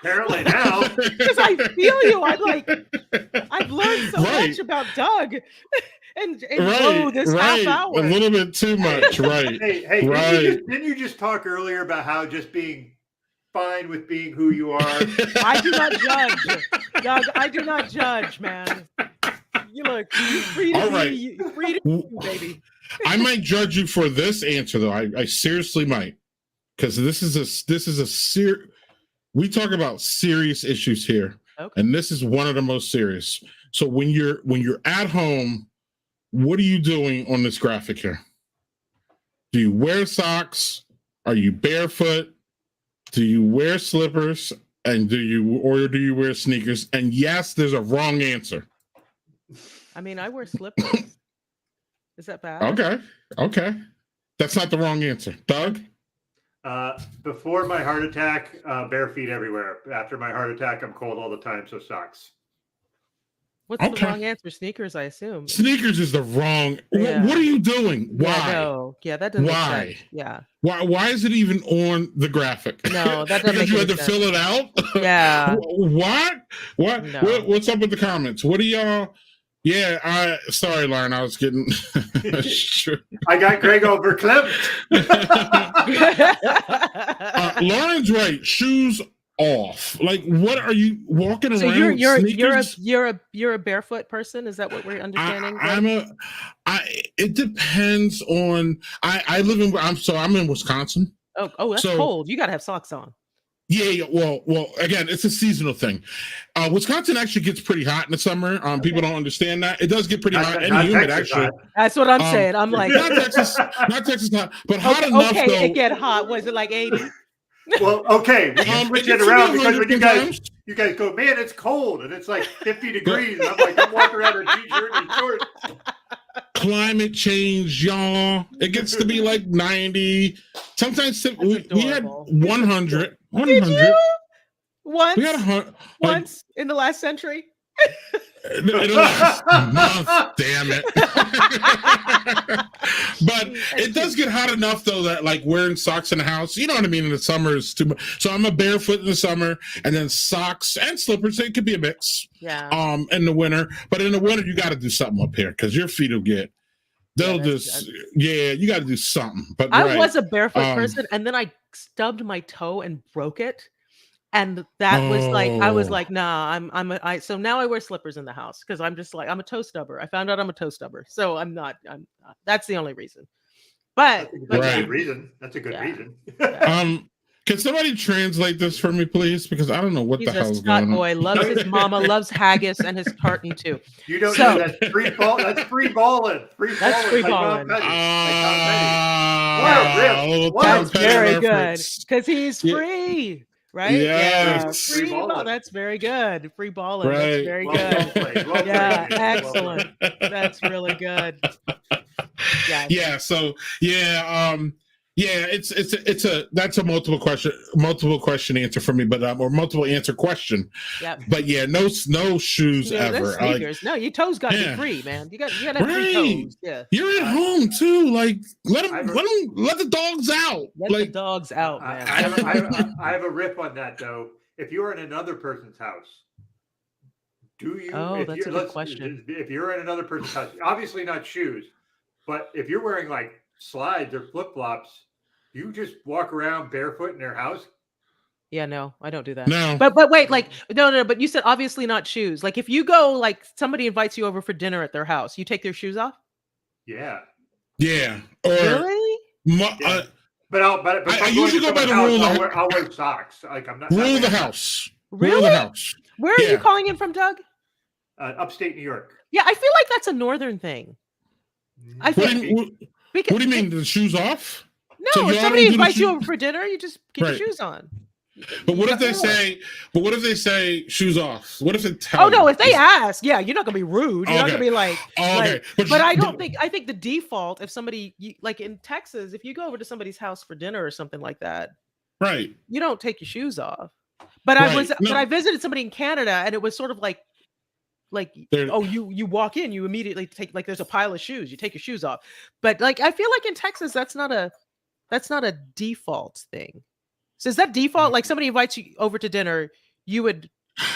Apparently now. Because I feel you. I've learned so Right. much about Doug. And Right, this half right. hour. A little bit too much, right? Hey, right. didn't you just talk earlier about how just being fine with being who you are? I do not judge. Doug, I do not judge, man. You look, you're free to All be, right. you're free to be, baby. I might judge you for this answer though. I seriously might, because this is a we talk about serious issues here, Okay. and this is one of the most serious. So when you're at home, what are you doing on this graphic here? Do you wear socks? Are you barefoot? Do you wear slippers? And do you wear sneakers? And yes, there's a wrong answer. I mean, I wear slippers. Is that bad? Okay. That's not the wrong answer. Doug? Before my heart attack, bare feet everywhere. After my heart attack, I'm cold all the time, so socks. What's the wrong answer? Sneakers, I assume. Sneakers is the wrong. Yeah. What are you doing? Why? Yeah, no. Yeah, that doesn't Why? make sense. Yeah. Why is it even on the graphic? No, that doesn't because make you any had to sense. fill it out. Yeah. What? No. What's up with the comments? What do y'all? Yeah, sorry, Lauren. I was getting. I got Greg over Clem. Lauren's right. Shoes off. Like, what are you walking So around? you're a barefoot person? Is that what we're understanding? It depends on. I live in. I'm in Wisconsin. Oh, that's cold. You gotta have socks on. Yeah. Well. Again, it's a seasonal thing. Wisconsin actually gets pretty hot in the summer. People don't understand that. It does get pretty hot and humid, actually. That's what I'm saying. I'm like, not Texas hot, but hot enough. Okay, though. it get hot. Was it like 80? Well, okay, we can switch it it's around about because when 100 you guys go, man, it's cold and it's like 50 degrees. And I'm like, I'm walking around in a t-shirt and shorts. Climate change, y'all. It gets to be like 90. Sometimes we had 100. 100. Did you? Once? We had 100. Once in the last century? In the last month, damn it. But it does get hot enough though that like wearing socks in the house, you know what I mean, in the summer is too much. So I'm a barefoot in the summer, and then socks and slippers. It could be a mix. Yeah. In the winter, but in the winter you got to do something up here because your feet will get. You got to do something. But I was a barefoot person, and then I stubbed my toe and broke it. And that was like, I was like, nah, so now I wear slippers in the house because I'm just like, I'm a toe stubber. I found out I'm a toe stubber. So that's the only reason. But that's a good reason. That's a good reason. Can somebody translate this for me, please? Because I don't know what the hell is going on. He's a boy, loves his mama, loves haggis and his tartan too. You don't know that's free ball. That's free balling. That's free balling. What that's very good because he's free. Right? Yes. Yeah. Free ball. That's very good. Free balling. Right. That's very good. Well yeah, played. excellent. That's really good. Yeah. So that's a multiple question answer for me, but or multiple answer question. Yeah. But yeah, no shoes ever. Sneakers. No, your toes got to be free, man. You got to have free toes. Yeah. You're at home too. Like let the dogs out. Let the dogs out, man. I have a riff on that though. If you're in another person's house, do you? Oh, that's a good question. If you're in another person's house, obviously not shoes, but if you're wearing like slides or flip flops, you just walk around barefoot in their house. Yeah, no, I don't do that. No, but wait, like no, but you said obviously not shoes. Like if you go, like somebody invites you over for dinner at their house, you take their shoes off. Yeah. Or, really? But I usually go by the rule. I'll wear socks. Like I'm not. Rule of the house. Really? Rule of the house. Where are you calling in from, Doug? Upstate New York. Yeah, I feel like that's a northern thing. I think. What do you mean? The shoes off? No, so if somebody invites you over for dinner, you just get your shoes on. But what if they say? But what if they say shoes off? What if it? Oh no! If they ask, yeah, you're not gonna be rude. You're not gonna be like. Okay. But I don't think. I think the default, if somebody like in Texas, if you go over to somebody's house for dinner or something like that, right? You don't take your shoes off. But I visited somebody in Canada, and it was sort of like you walk in, you immediately take, like there's a pile of shoes, you take your shoes off. But like I feel like in Texas, that's not a default thing. So is that default? Like somebody invites you over to dinner, you would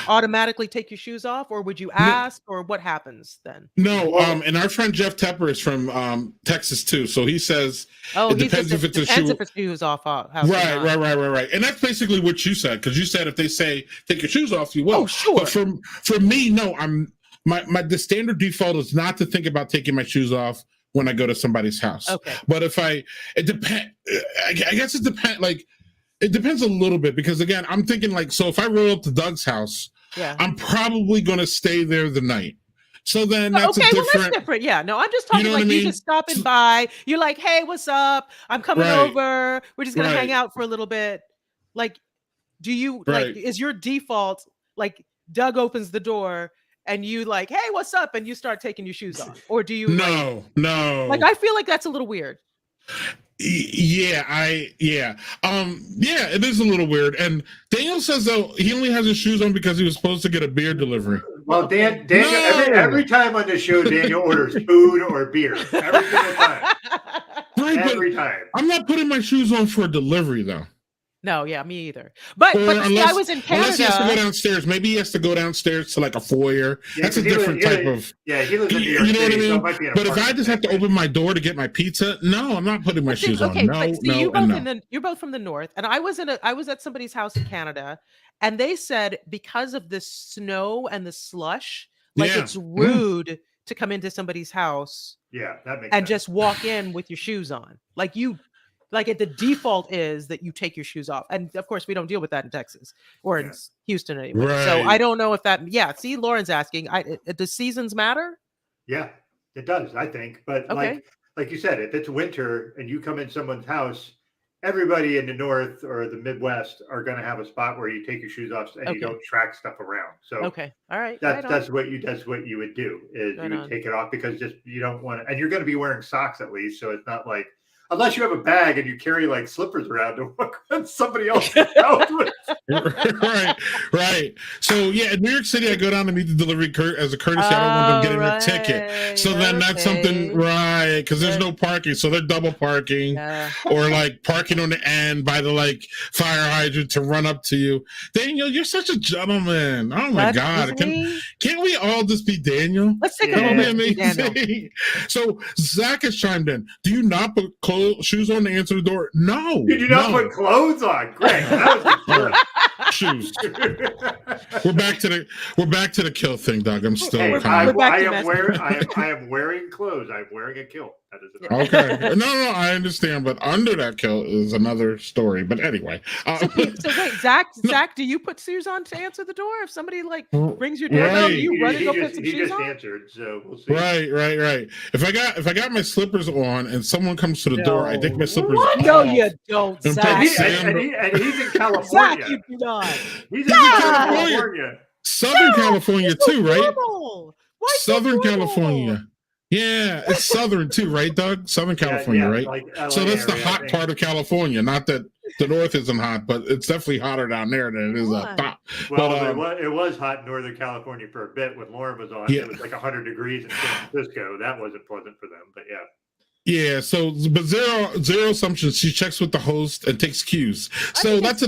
automatically take your shoes off, or would you ask, or what happens then? No, and our friend Jeff Tepper is from Texas too, so he says it depends if it's a shoe. If a shoe's off. Right. And that's basically what you said, because you said if they say take your shoes off, you will. Oh, sure. But for me, no, the standard default is not to think about taking my shoes off when I go to somebody's house. Okay. But it depends. I guess it depends. Like, it depends a little bit, because again, I'm thinking like, so if I roll up to Doug's house, I'm probably going to stay there the night. So then that's that's different. Yeah, no, I'm just talking you just stopping by. You're like, hey, what's up? I'm coming over. We're just gonna hang out for a little bit. Like, do you like? Is your default like Doug opens the door and you like, hey, what's up? And you start taking your shoes off, or do you? No. Like, I feel like that's a little weird. It is a little weird. And Daniel says though he only has his shoes on because he was supposed to get a beer delivery. Well, Daniel, every time on the show, Daniel orders food or beer every single time. Every time. I'm not putting my shoes on for a delivery though. No, yeah, me either. But I was in Canada. Unless he has to go downstairs. Maybe he has to go downstairs to like a foyer. That's a different type of. Yeah, he lives in New York. You know what I mean? So but if I just have to open my door to get my pizza, no, I'm not putting my shoes on. You're both from the north, and I was at somebody's house in Canada, and they said because of the snow and the slush, it's rude to come into somebody's house. Yeah, that makes and sense. just walk in with your shoes on, the default is that you take your shoes off. And of course, we don't deal with that in Texas or in Houston anyway. Right. So I don't know if that, see, Lauren's asking, does seasons matter? Yeah, it does, I think. But like you said, if it's winter and you come in someone's house, everybody in the North or the Midwest are going to have a spot where you take your shoes off and you don't track stuff around. So all right. That's what you would do is you would take it off, because just you don't want to, and you're going to be wearing socks at least. So it's not like, unless you have a bag and you carry like slippers around to walk on somebody else's house with. Right. So in New York City, I go down to meet the delivery as a courtesy. I don't want them getting a ticket. So then that's something, because there's no parking. So they're double parking or like parking on the end by the like fire hydrant to run up to you. Daniel, you're such a gentleman. Oh my God. Can't we all just be Daniel? Let's take a moment to be Daniel. So Zach has chimed in. Do you not put shoes on to answer the door? No. Did you not put clothes on? Greg, that was shoes. We're back to the kill thing, Doug. I'm still I am wearing clothes. I'm wearing a kilt. That is okay. No, I understand, but under that kilt is another story. But anyway. So wait, Zach, do you put shoes on to answer the door? If somebody like rings your doorbell, you run and go put some shoes on? Answered, so we'll see. Right. If I got my slippers on and someone comes to the door, I take my slippers off. No, you don't, Zach. And he's in California. Zach, you do not. He's in California. Southern California too, right? Why Southern California. Yeah, it's southern too, right, Doug? Southern California, right? Like so that's the hot part of California. Not that the north isn't hot, but it's definitely hotter down there than it is up top. Well, it was hot in Northern California for a bit when Lauren was on. It was like 100 degrees in San Francisco. That wasn't pleasant for them, but yeah. Yeah, so but zero assumptions. She checks with the host and takes cues. So that's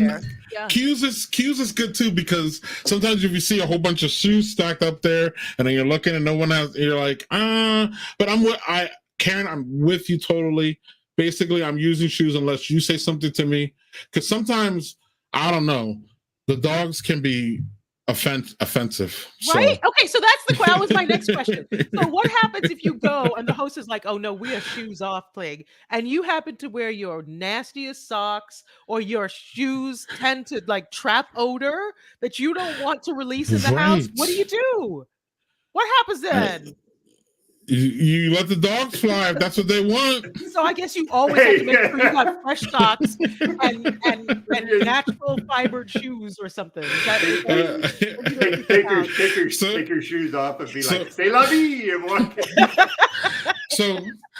cues is good too, because sometimes if you see a whole bunch of shoes stacked up there and then you're looking and no one has, you're like, but Karen, I'm with you totally. Basically, I'm using shoes unless you say something to me, because sometimes I don't know, the dogs can be offensive, right? Okay, so that was my next question. So what happens if you go and the host is like, oh no, we are shoes off playing, and you happen to wear your nastiest socks, or your shoes tend to like trap odor that you don't want to release in the house? What do? What happens then? You let the dogs fly if that's what they want. So I guess you always have to make sure you have fresh socks and natural fibered shoes or something. Take your shoes off and be like, "C'est la vie," and walk. So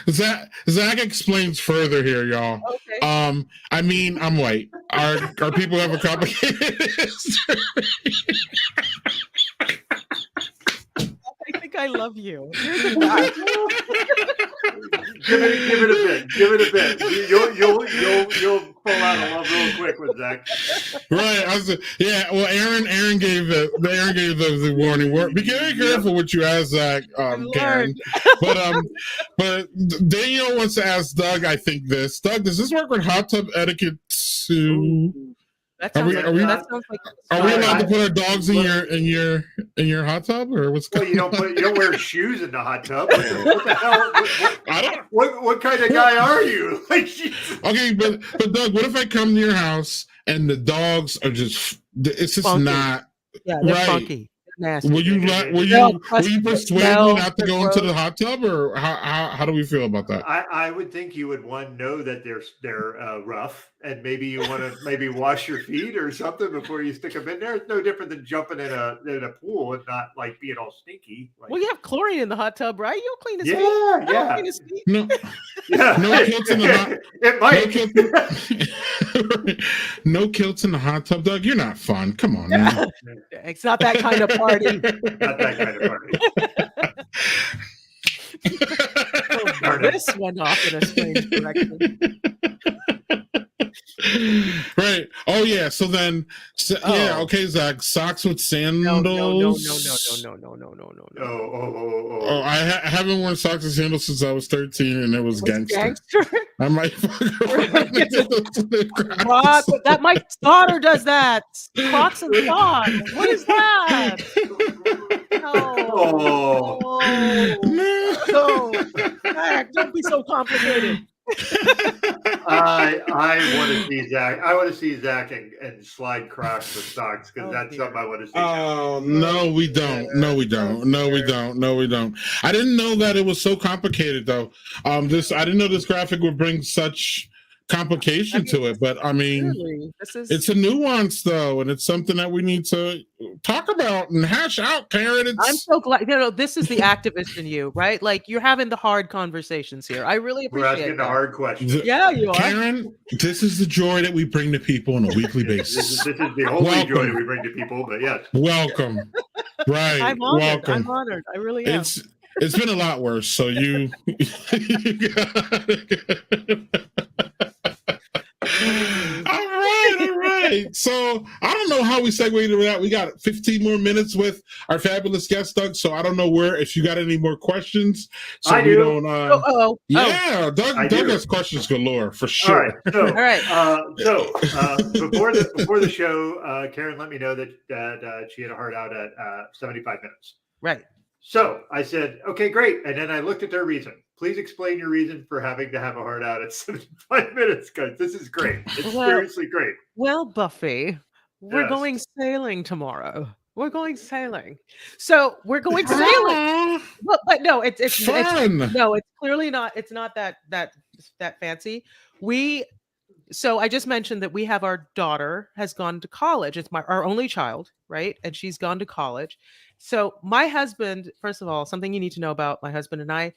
Zach explains further here, y'all. Okay. I mean, I'm white. Our people have a complicated history. I think I love you. Give it a bit. You'll pull out a love real quick with Zach. Right. Yeah. Well, Aaron gave the warning. Be very careful what you ask, Zach, Karen. But Daniel wants to ask Doug. I think this. Doug, does this work with hot tub etiquette too? That sounds like. Are we allowed to put our dogs in your hot tub, or what's? Well, you don't wear shoes in the hot tub. What the hell? What kind of guy are you? Okay, but Doug, what if I come to your house and the dogs are just? It's just funky. Not. Yeah, they're funky. Nasty. Will you persuade me not to go into the hot tub, or how do we feel about that? I would think you would know that they're rough, and maybe you want to maybe wash your feet or something before you stick them in there. It's no different than jumping in a pool and not like being all stinky. Well, you have chlorine in the hot tub, right? You'll clean his feet. Yeah. Clean his feet. No, yeah. No kilts in the hot. It might. No kilts in the hot tub, Doug. You're not fun. Come on, man. It's not that kind of party. Not that kind of party. This went off in a strange direction. Right. Oh yeah. So then, yeah. Okay, Zach. Socks with sandals. No. Oh. I haven't worn socks and sandals since I was 13, and it was gangster. I might. That my daughter does that. Crocs and socks. What is that? No. Zach, don't be so complicated. I want to see Zach. I want to see Zach and slide Crocs with socks, because that's something I want to see. Oh no, we don't. No, we don't. I didn't know that it was so complicated, though. I didn't know this graphic would bring such complication to it, but I mean, really, it's a nuance, though, and it's something that we need to talk about and hash out, Karen. I'm so glad. This is the activist in you, right? Like, you're having the hard conversations here. I really appreciate it. We're asking the hard questions. Yeah, you are, Karen. This is the joy that we bring to people on a weekly basis. This is the only joy that we bring to people. But yes, welcome. Right, I'm honored. welcome. I'm honored. I really am. It's been a lot worse. So you. All right. So I don't know how we segued into that. We got 15 more minutes with our fabulous guest, Doug. So I don't know if you got any more questions. So I do. Yeah, Doug has questions galore for sure. All right. So before the show, Karen let me know that she had a hard out at 75 minutes. Right. So I said, okay, great. And then I looked at their reason. Please explain your reason for having to have a hard out at 75 minutes, guys. This is great. It's seriously great. Well, Buffy, we're going sailing tomorrow. We're going sailing. So we're going sailing. But no, it's fun. It's clearly not. It's not that fancy. So I just mentioned that we have our daughter has gone to college. It's our only child, right? And she's gone to college. So my husband, first of all, something you need to know about my husband and I,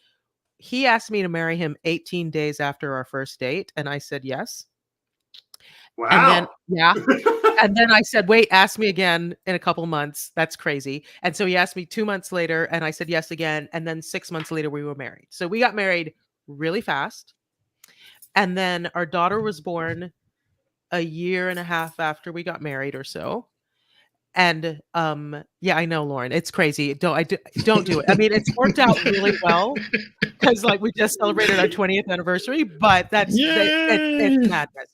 he asked me to marry him 18 days after our first date. And I said, yes. Wow. And then I said, wait, ask me again in a couple months. That's crazy. And so he asked me 2 months later and I said, yes, again. And then 6 months later, we were married. So we got married really fast. And then our daughter was born a year and a half after we got married or so. And yeah, I know, Lauren, it's crazy. Don't do it. I mean, it's worked out really well because like we just celebrated our 20th anniversary, but it's madness.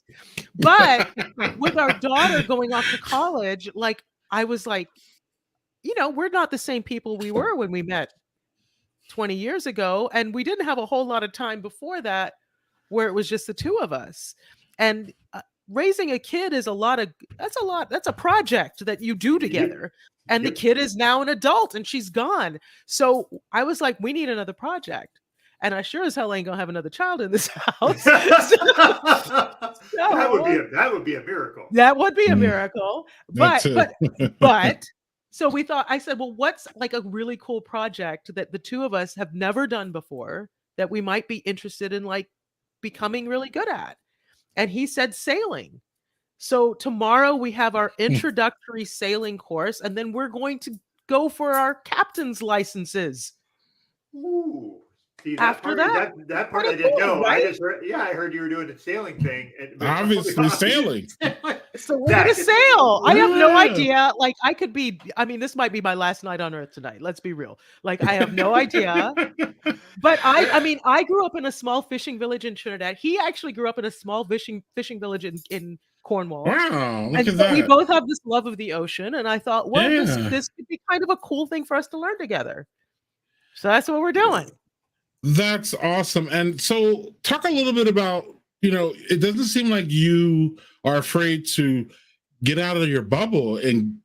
But with our daughter going off to college, like I was like, we're not the same people we were when we met 20 years ago. And we didn't have a whole lot of time before that where it was just the two of us. And raising a kid is that's a project that you do together. And the kid is now an adult and she's gone. So I was like, we need another project. And I sure as hell ain't gonna have another child in this house. That would be a miracle. That would be a miracle. But so I said, well, what's like a really cool project that the two of us have never done before that we might be interested in like becoming really good at? And he said sailing. So tomorrow we have our introductory sailing course, and then we're going to go for our captain's licenses. Ooh, See, after that. that part I Pretty didn't cool, know. right? I just heard, I heard you were doing a sailing thing. Obviously sailing. So we're Zach, gonna sail. I have no Yeah. idea. Like I could be. I mean, this might be my last night on Earth tonight. Let's be real. Like I have no idea. But I mean, I grew up in a small fishing village in Trinidad. He actually grew up in a small fishing village in Cornwall. Wow, look And at so we that. both have this love of the ocean. And I thought, well, Yeah. this could be kind of a cool thing for us to learn together. So that's what we're doing. That's awesome. And so talk a little bit about, it doesn't seem like you are afraid to get out of your bubble and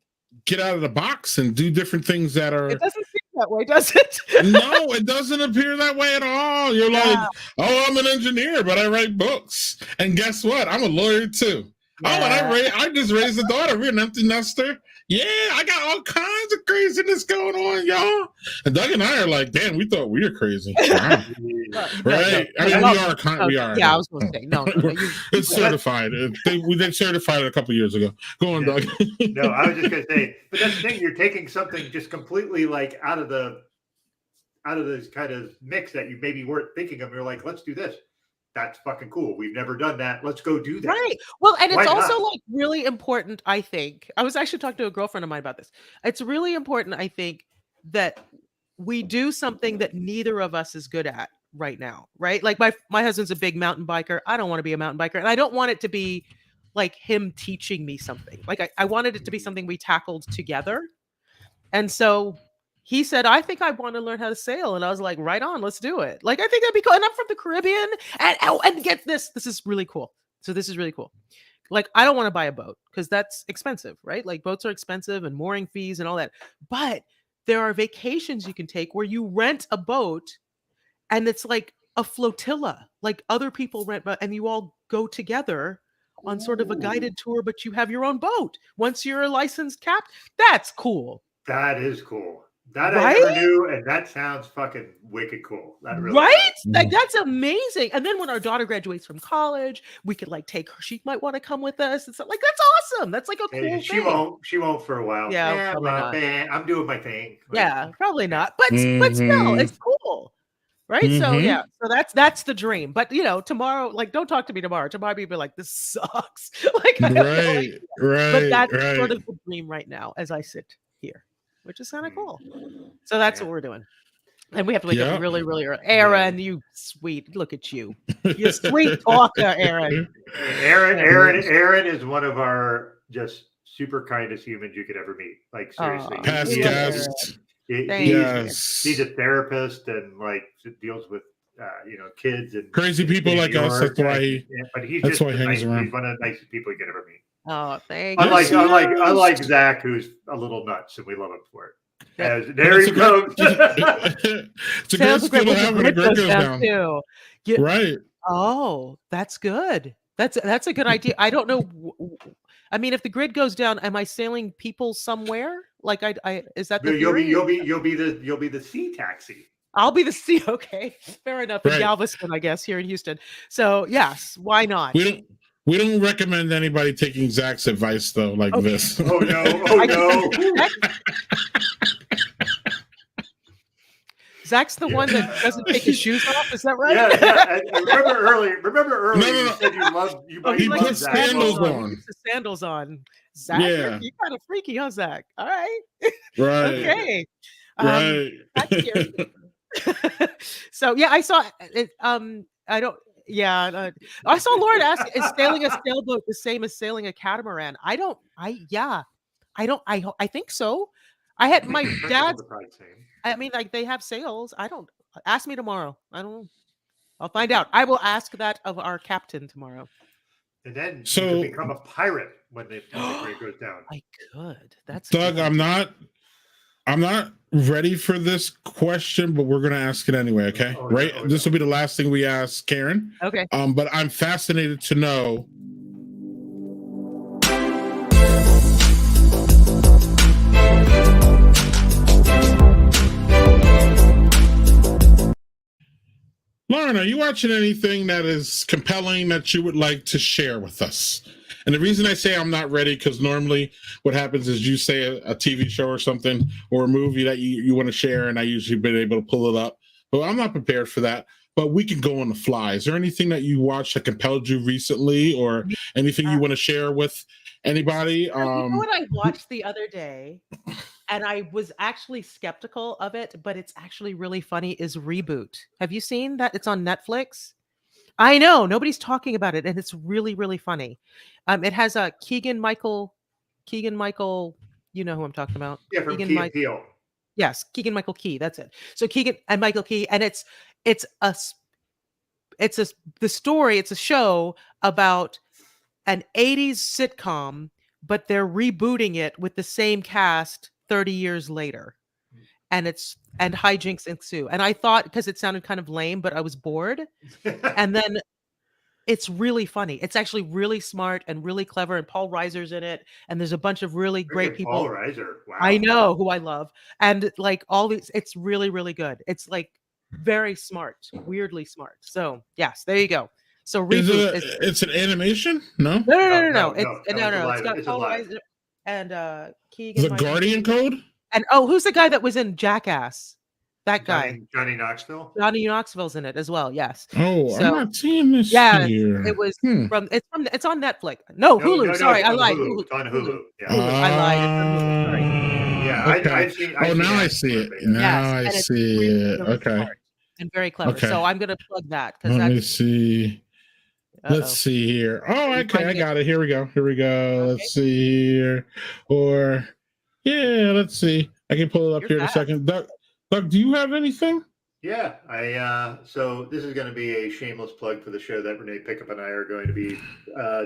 get out of the box and do different things that are. It doesn't seem that way, does it? No, it doesn't appear that way at all. You're like, oh, I'm an engineer, but I write books. And guess what? I'm a lawyer too. Yeah. Oh, and I just raised a daughter. We're an empty nester. Yeah, I got all kinds of craziness going on, y'all. And Doug and I are like, damn, we thought we were crazy. Wow. Right? I mean, we are. Yeah, I was going to say, no. It's certified. They certified it a couple years ago. Go on, Doug. No, I was just going to say, but that's the thing. You're taking something just completely like out of this kind of mix that you maybe weren't thinking of. You're like, let's do this. That's fucking cool. We've never done that. Let's go do that. Right. Well, and Why it's also not? like really important, I think. I was actually talking to a girlfriend of mine about this. It's really important, I think, that we do something that neither of us is good at right now, right? Like my husband's a big mountain biker. I don't want to be a mountain biker. And I don't want it to be like him teaching me something. Like I wanted it to be something we tackled together. And so he said, I think I want to learn how to sail. And I was like, right on, let's do it. Like, I think that'd be cool. And I'm from the Caribbean. And get this. This is really cool. So this is really cool. Like, I don't want to buy a boat because that's expensive, right? Like boats are expensive and mooring fees and all that. But there are vacations you can take where you rent a boat and it's like a flotilla, like other people rent, and you all go together on sort of a guided tour, but you have your own boat. Once you're a licensed captain, that's cool. That is cool. That Right? I never knew, and that sounds fucking wicked cool. That really Right? does. Like that's amazing. And then when our daughter graduates from college, we could like take her. She might want to come with us. And so like that's awesome. That's like a cool Hey, she thing. won't for a while. Yeah, probably not. Man, I'm doing my thing. Like, Yeah, probably not. But still, it's cool. Right. So yeah, so that's the dream. But tomorrow, like don't talk to me tomorrow. Tomorrow people be like, this sucks. Like I have no idea. But that's sort of the dream right now as I sit here, which is kind of cool. So that's what we're doing. And we have to wake up really, really early. Aaron, you sweet. Look at you. You sweet talker, Aaron. Aaron is one of our just super kindest humans you could ever meet. Like seriously. Past guest. He's a therapist and like deals with kids and crazy people like us. That's why he hangs around. He's one of the nicest people you could ever meet. Oh, thank you. Unlike Zach, who's a little nuts, and we love him for it. There he comes. It's a great skill to have when the grid goes down. Too. Right. Oh, that's good. That's a good idea. I don't know. I mean, if the grid goes down, am I sailing people somewhere? Like, I is that the you'll be the sea taxi. I'll be the sea. Okay, fair enough. In Galveston, I guess, here in Houston. So yes, why not? We don't recommend anybody taking Zach's advice though, like this. Oh no! Zach's the one that doesn't take his shoes off. Is that right? Yeah. Remember earlier? You said you put sandals on. The sandals on. Zach, you're kind of freaky, huh, Zach? All right. Right. Okay. So yeah, I saw it. I saw Lauren ask, is sailing a sailboat the same as sailing a catamaran? I think so. I had my dad's. I mean, like they have sails. I don't. Ask me tomorrow. I don't know. I'll find out. I will ask that of our captain tomorrow. And then you can become a pirate when the grid goes down. I could. That's Doug. good. I'm not ready for this question, but we're gonna ask it anyway. Okay, This will be the last thing we ask Karen. Okay. But I'm fascinated to know. Lauren, are you watching anything that is compelling that you would like to share with us? And the reason I say I'm not ready, because normally what happens is you say a TV show or something or a movie that you want to share, and I usually been able to pull it up. Well, I'm not prepared for that, but we can go on the fly. Is there anything that you watched that compelled you recently, or anything you want to share with anybody? You know what I watched the other day, and I was actually skeptical of it, but it's actually really funny, is Reboot. Have you seen that? It's on Netflix. I know nobody's talking about it, and it's really, really funny. It has a Keegan Michael. You know who I'm talking about? Yeah, from Keegan Key and Michael. Peele. Yes, Keegan Michael Key. That's it. So Keegan and Michael Key, and it's the story. It's a show about an 80s sitcom, but they're rebooting it with the same cast 30 years later. And hijinks ensue. And I thought, because it sounded kind of lame, but I was bored. And then it's really funny. It's actually really smart and really clever. And Paul Reiser's in it. And there's a bunch of really great people. Paul Reiser. Wow. I know, who I love. And like all these, it's really, really good. It's like very smart, weirdly smart. So yes, there you go. So Reboot it's an animation? No. No. It's It's got Paul live. Reiser and Keegan. The Guardian Code? And who's the guy that was in Jackass? That guy. Johnny Knoxville. Johnny Knoxville's in it as well. Yes. Oh, So, I'm not seeing this yeah, here. it was it's on Netflix. No, Hulu. Sorry, I lied. Hulu. It's on Hulu. Yeah. Hulu. I lied. It's on Hulu. Sorry. Yeah, Okay. I've seen. Now I see it. Now I it's see really, it. really Okay. smart and very clever. Okay. So I'm gonna plug that because Let me see. Uh-oh. Let's see here. Oh, okay, I find got it. Here we go. Okay. Let's see here. Or yeah, let's see. I can pull it up You're here in a fast. second. Doug, do you have anything? Yeah, so this is going to be a shameless plug for the show that Renee Pickup and I are going to be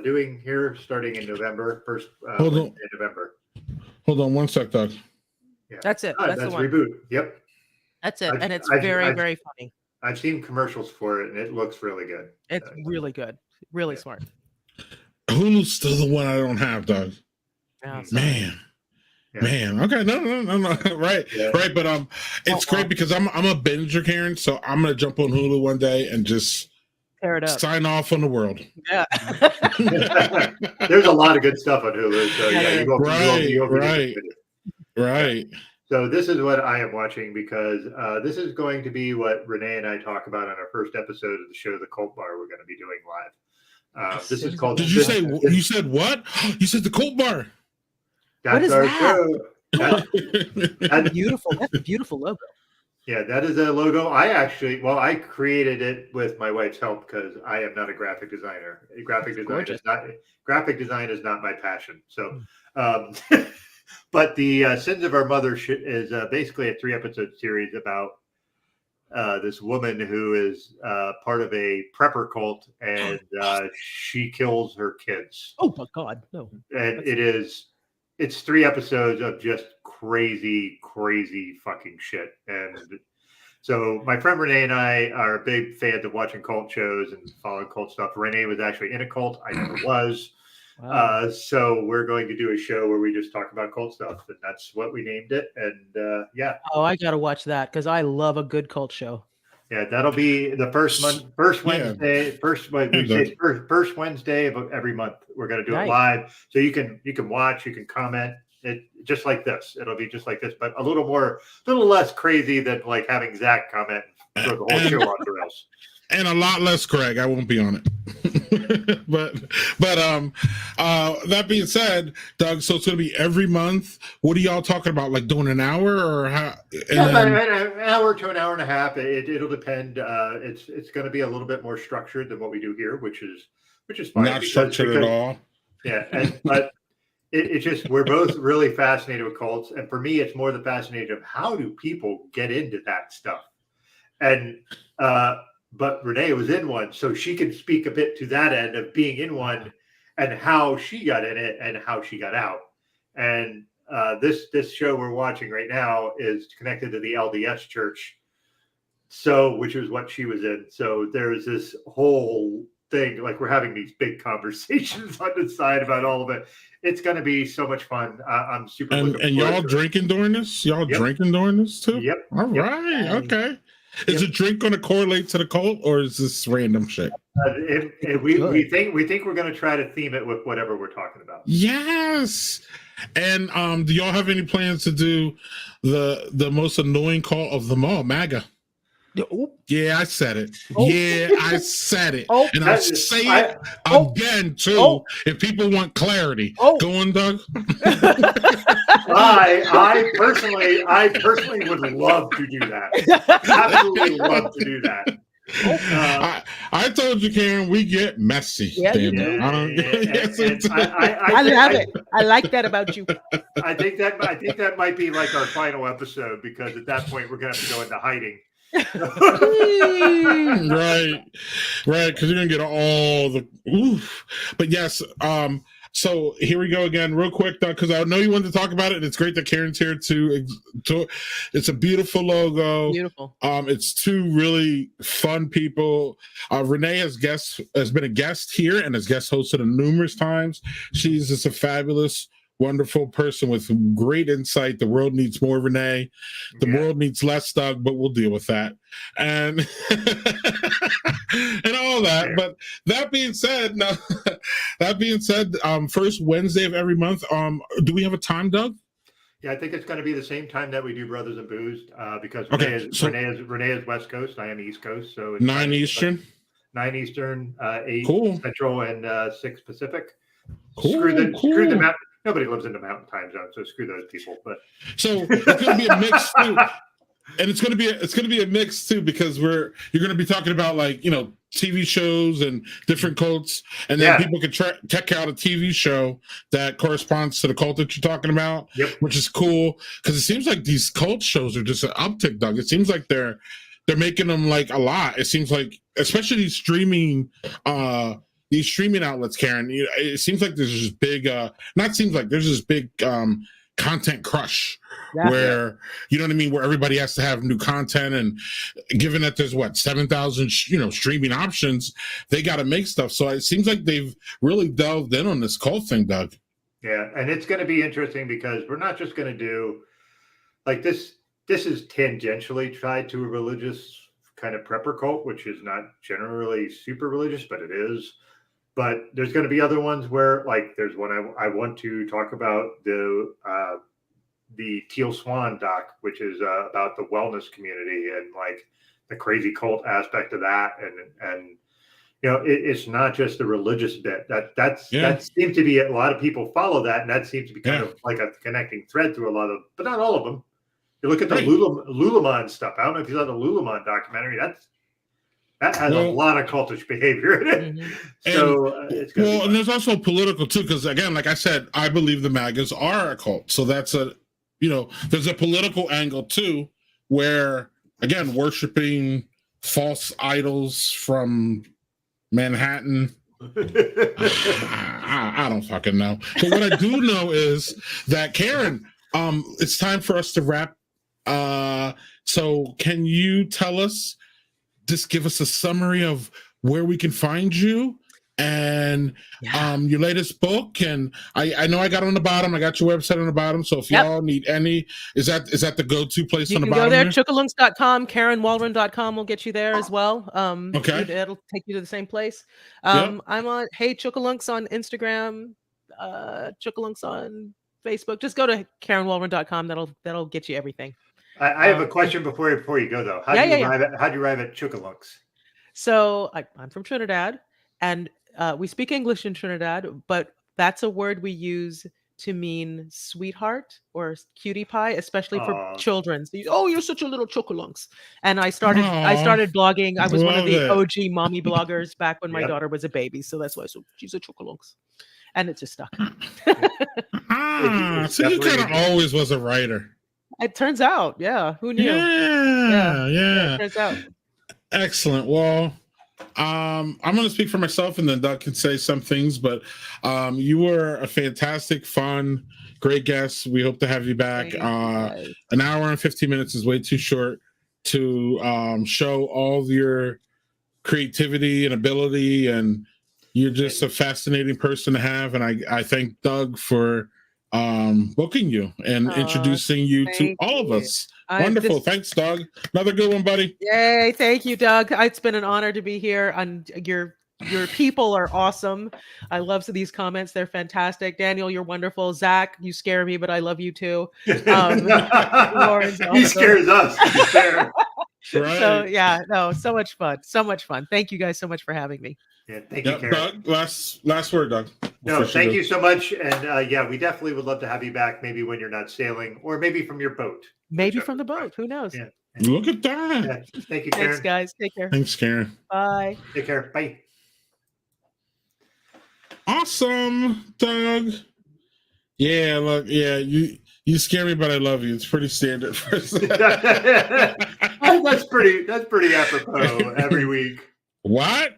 doing here starting in November, first Wednesday in November. Hold on one sec, Doug. Yeah. That's it. That's the one. Reboot. Yep. That's it. And it's I've- very, I've- very funny. I've seen commercials for it and it looks really good. It's really good. Really smart. Hulu's still the one I don't have, Doug. Yeah, Man. Yeah. Man, okay, no, right, Yeah. right, but it's great because I'm a binger, Karen, so I'm gonna jump on Hulu one day and just tear it up. sign off on the world. Yeah. There's a lot of good stuff on Hulu. So yeah, you won't be disappointed. Right. So this is what I am watching because this is going to be what Renee and I talk about on our first episode of the show, The Cult Bar, we're going to be doing live. This is called. Did you say? You said what? You said the Cult Bar. That's What is our that? show. That's Beautiful. That's a beautiful logo. Yeah, that is a logo. I created it with my wife's help because I am not a graphic designer. Graphic design is not my passion. So, but the Sins of Our Mother is basically a 3-episode series about this woman who is part of a prepper cult and she kills her kids. Oh my God, no! And it's 3 episodes of just crazy fucking shit. And so my friend Renee and I are big fans of watching cult shows and following cult stuff. Renee was actually in a cult. I never was. Wow. So we're going to do a show where we just talk about cult stuff, and that's what we named it. And yeah. Oh, I gotta watch that because I love a good cult show. Yeah, that'll be the first Wednesday. First Wednesday of every month. We're going to do it live, so you can watch, you can comment. It just like this. It'll be just like this, but a little less crazy than like having Zach comment and throw the whole show off the rails. And a lot less Craig. I won't be on it. but that being said, Doug, so it's gonna be every month. What are y'all talking about? Like doing an hour or how? An hour to an hour and a half. It'll depend. It's going to be a little bit more structured than what we do here, which is fine. Not structured at all. Yeah, but it's just we're both really fascinated with cults, and for me, it's more the fascination of how do people get into that stuff, and but Renee was in one, so she can speak a bit to that end of being in one and how she got in it and how she got out. And this show we're watching right now is connected to the LDS church, which is what she was in. So there's this whole thing, like we're having these big conversations on the side about all of it. It's going to be so much fun. I'm super. And y'all drinking during this? Y'all drinking during this too? Yep. All right. Okay. Is the drink going to correlate to the cult, or is this random shit? We think we're going to try to theme it with whatever we're talking about. Yes. And do y'all have any plans to do the most annoying cult of them all, MAGA? Oh, Yeah, I said it. Oh. Yeah, I said it. Oh. And I'll say it Oh. again, too, Oh. if people want clarity. Oh. Go on, Doug. I personally would love to do that. Absolutely love to do that. I told you, Karen, we get messy. Yeah, you damn it. I love it. I like that about you. I think that might be like our final episode, because at that point we're gonna have to go into hiding. right, because you're gonna get all the oof. But yes, so here we go again, real quick, Doug, because I know you wanted to talk about it, and it's great that Karen's here to it's a beautiful logo. Beautiful. It's two really fun people. Renee has been a guest here and has guest hosted numerous times. She's just a fabulous, wonderful person with great insight. The world needs more Renee. The world needs less Doug, but we'll deal with that. And and all that. But that being said, first Wednesday of every month. Do we have a time, Doug? Yeah, I think it's going to be the same time that we do Brothers and Booze, because Renee is West Coast, I am East Coast, so it's 9 Eastern. 9 Eastern, 8 Cool. Central, and 6 Pacific. Cool. Screw the mountain. Nobody lives in the mountain time zone, so screw those people. But so it's going to be a mix too, and it's going to be a mix too, because you're going to be talking about, like, TV shows and different cults, and then people can check out a TV show that corresponds to the cult that you're talking about, which is cool, because it seems like these cult shows are just an uptick, Doug. It seems like they're making them like a lot. It seems like, especially these streaming outlets, Karen, it seems like there's this big there's this big content crush where you know what I mean, where everybody has to have new content, and given that there's 7,000 streaming options, they got to make stuff. So it seems like they've really delved in on this cult thing, Doug. Yeah, and it's going to be interesting, because we're not just going to do like this. This is tangentially tied to a religious kind of prepper cult, which is not generally super religious, but it is. But there's going to be other ones where, like, there's one I want to talk about, the Teal Swan doc, which is about the wellness community and like the crazy cult aspect of that, and it's not just the religious bit. That seems to be, a lot of people follow that, and that seems to be kind of like a connecting thread through a lot of, but not all of them. You look at the Lululemon stuff. I don't know if you saw the Lululemon documentary. That has a lot of cultish behavior in it. Mm-hmm. So and there's also political too, because again, like I said, I believe the MAGAs are a cult. So that's there's a political angle too, where again, worshiping false idols from Manhattan. I don't fucking know. But what I do know is that, Karen, it's time for us to wrap. So can you tell us, just give us a summary of where we can find you and your latest book? And I know I got on the bottom. I got your website on the bottom. So if y'all need any, is that the go-to place on the bottom? You can go there, chookalunks.com, KarenWalrond.com will get you there as well. Okay. It'll take you to the same place. I'm on Hey Chookalunks on Instagram, Chookalunks on Facebook. Just go to KarenWalrond.com. That'll get you everything. I have a question before you go, though. How do you arrive at Chookalunks? So I'm from Trinidad, and we speak English in Trinidad, but that's a word we use to mean sweetheart or cutie pie, especially for children. So you're such a little Chookalunks. And I started blogging. I was one of the OG mommy bloggers back when my daughter was a baby. So that's why she's a Chookalunks. And it just stuck. So you kind of always was a writer. It turns out, who knew? Yeah. It turns out. Excellent. Well, I'm going to speak for myself, and then Doug can say some things. But you were a fantastic, fun, great guest. We hope to have you back. An hour and 15 minutes is way too short to show all of your creativity and ability, and you're just a fascinating person to have. And I thank Doug for booking you and introducing you to all of us. Wonderful. Thanks, Doug. Another good one, buddy. Yay. Thank you, Doug. It's been an honor to be here. And your people are awesome. I love these comments. They're fantastic. Daniel, you're wonderful. Zach, you scare me, but I love you too. Lauren's awesome. He scares us. Right. So yeah, no, so much fun. So much fun. Thank you guys so much for having me. Yeah, thank you, Yep, Karen. Doug. Last word, Doug. No, Before she thank goes. you so much. And yeah, we definitely would love to have you back, maybe when you're not sailing, or maybe from your boat. Maybe whichever from the is fine. boat. Who knows? Yeah. Look at that. Yeah. Thank you, Thanks, Karen. guys. Take care. Thanks, Karen. Bye. Take care. Bye. Awesome, Doug. Yeah, look, yeah, you scare me, but I love you. It's pretty standard for that's pretty apropos every week. What?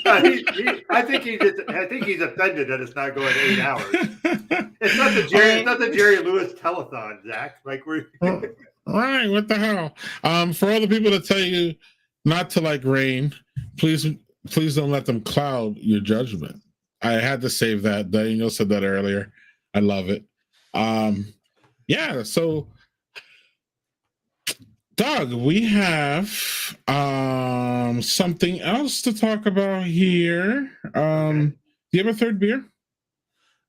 I think he's offended that it's not going 8 hours. It's not the Jerry Lewis telethon, Zach. Like we're right. What the hell? For all the people that tell you not to like rain, please don't let them cloud your judgment. I had to save that. Daniel said that earlier. I love it. Yeah. So, Doug, we have something else to talk about here. Do you have a third beer?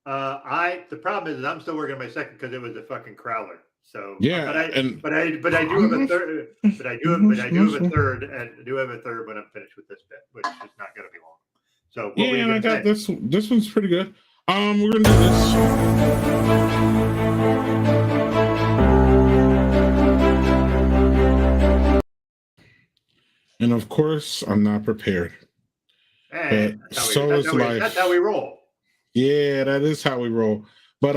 The problem is I'm still working on my second because it was a fucking crowler. So yeah, but I do have a third. But I do have a third, and I do have a third when I'm finished with this bit, which is not going to be long. So what were you and I gonna got say? this one's pretty good. We're gonna do this. And of course, I'm not prepared. Hey, that's life. That's how we roll. Yeah, that is how we roll. But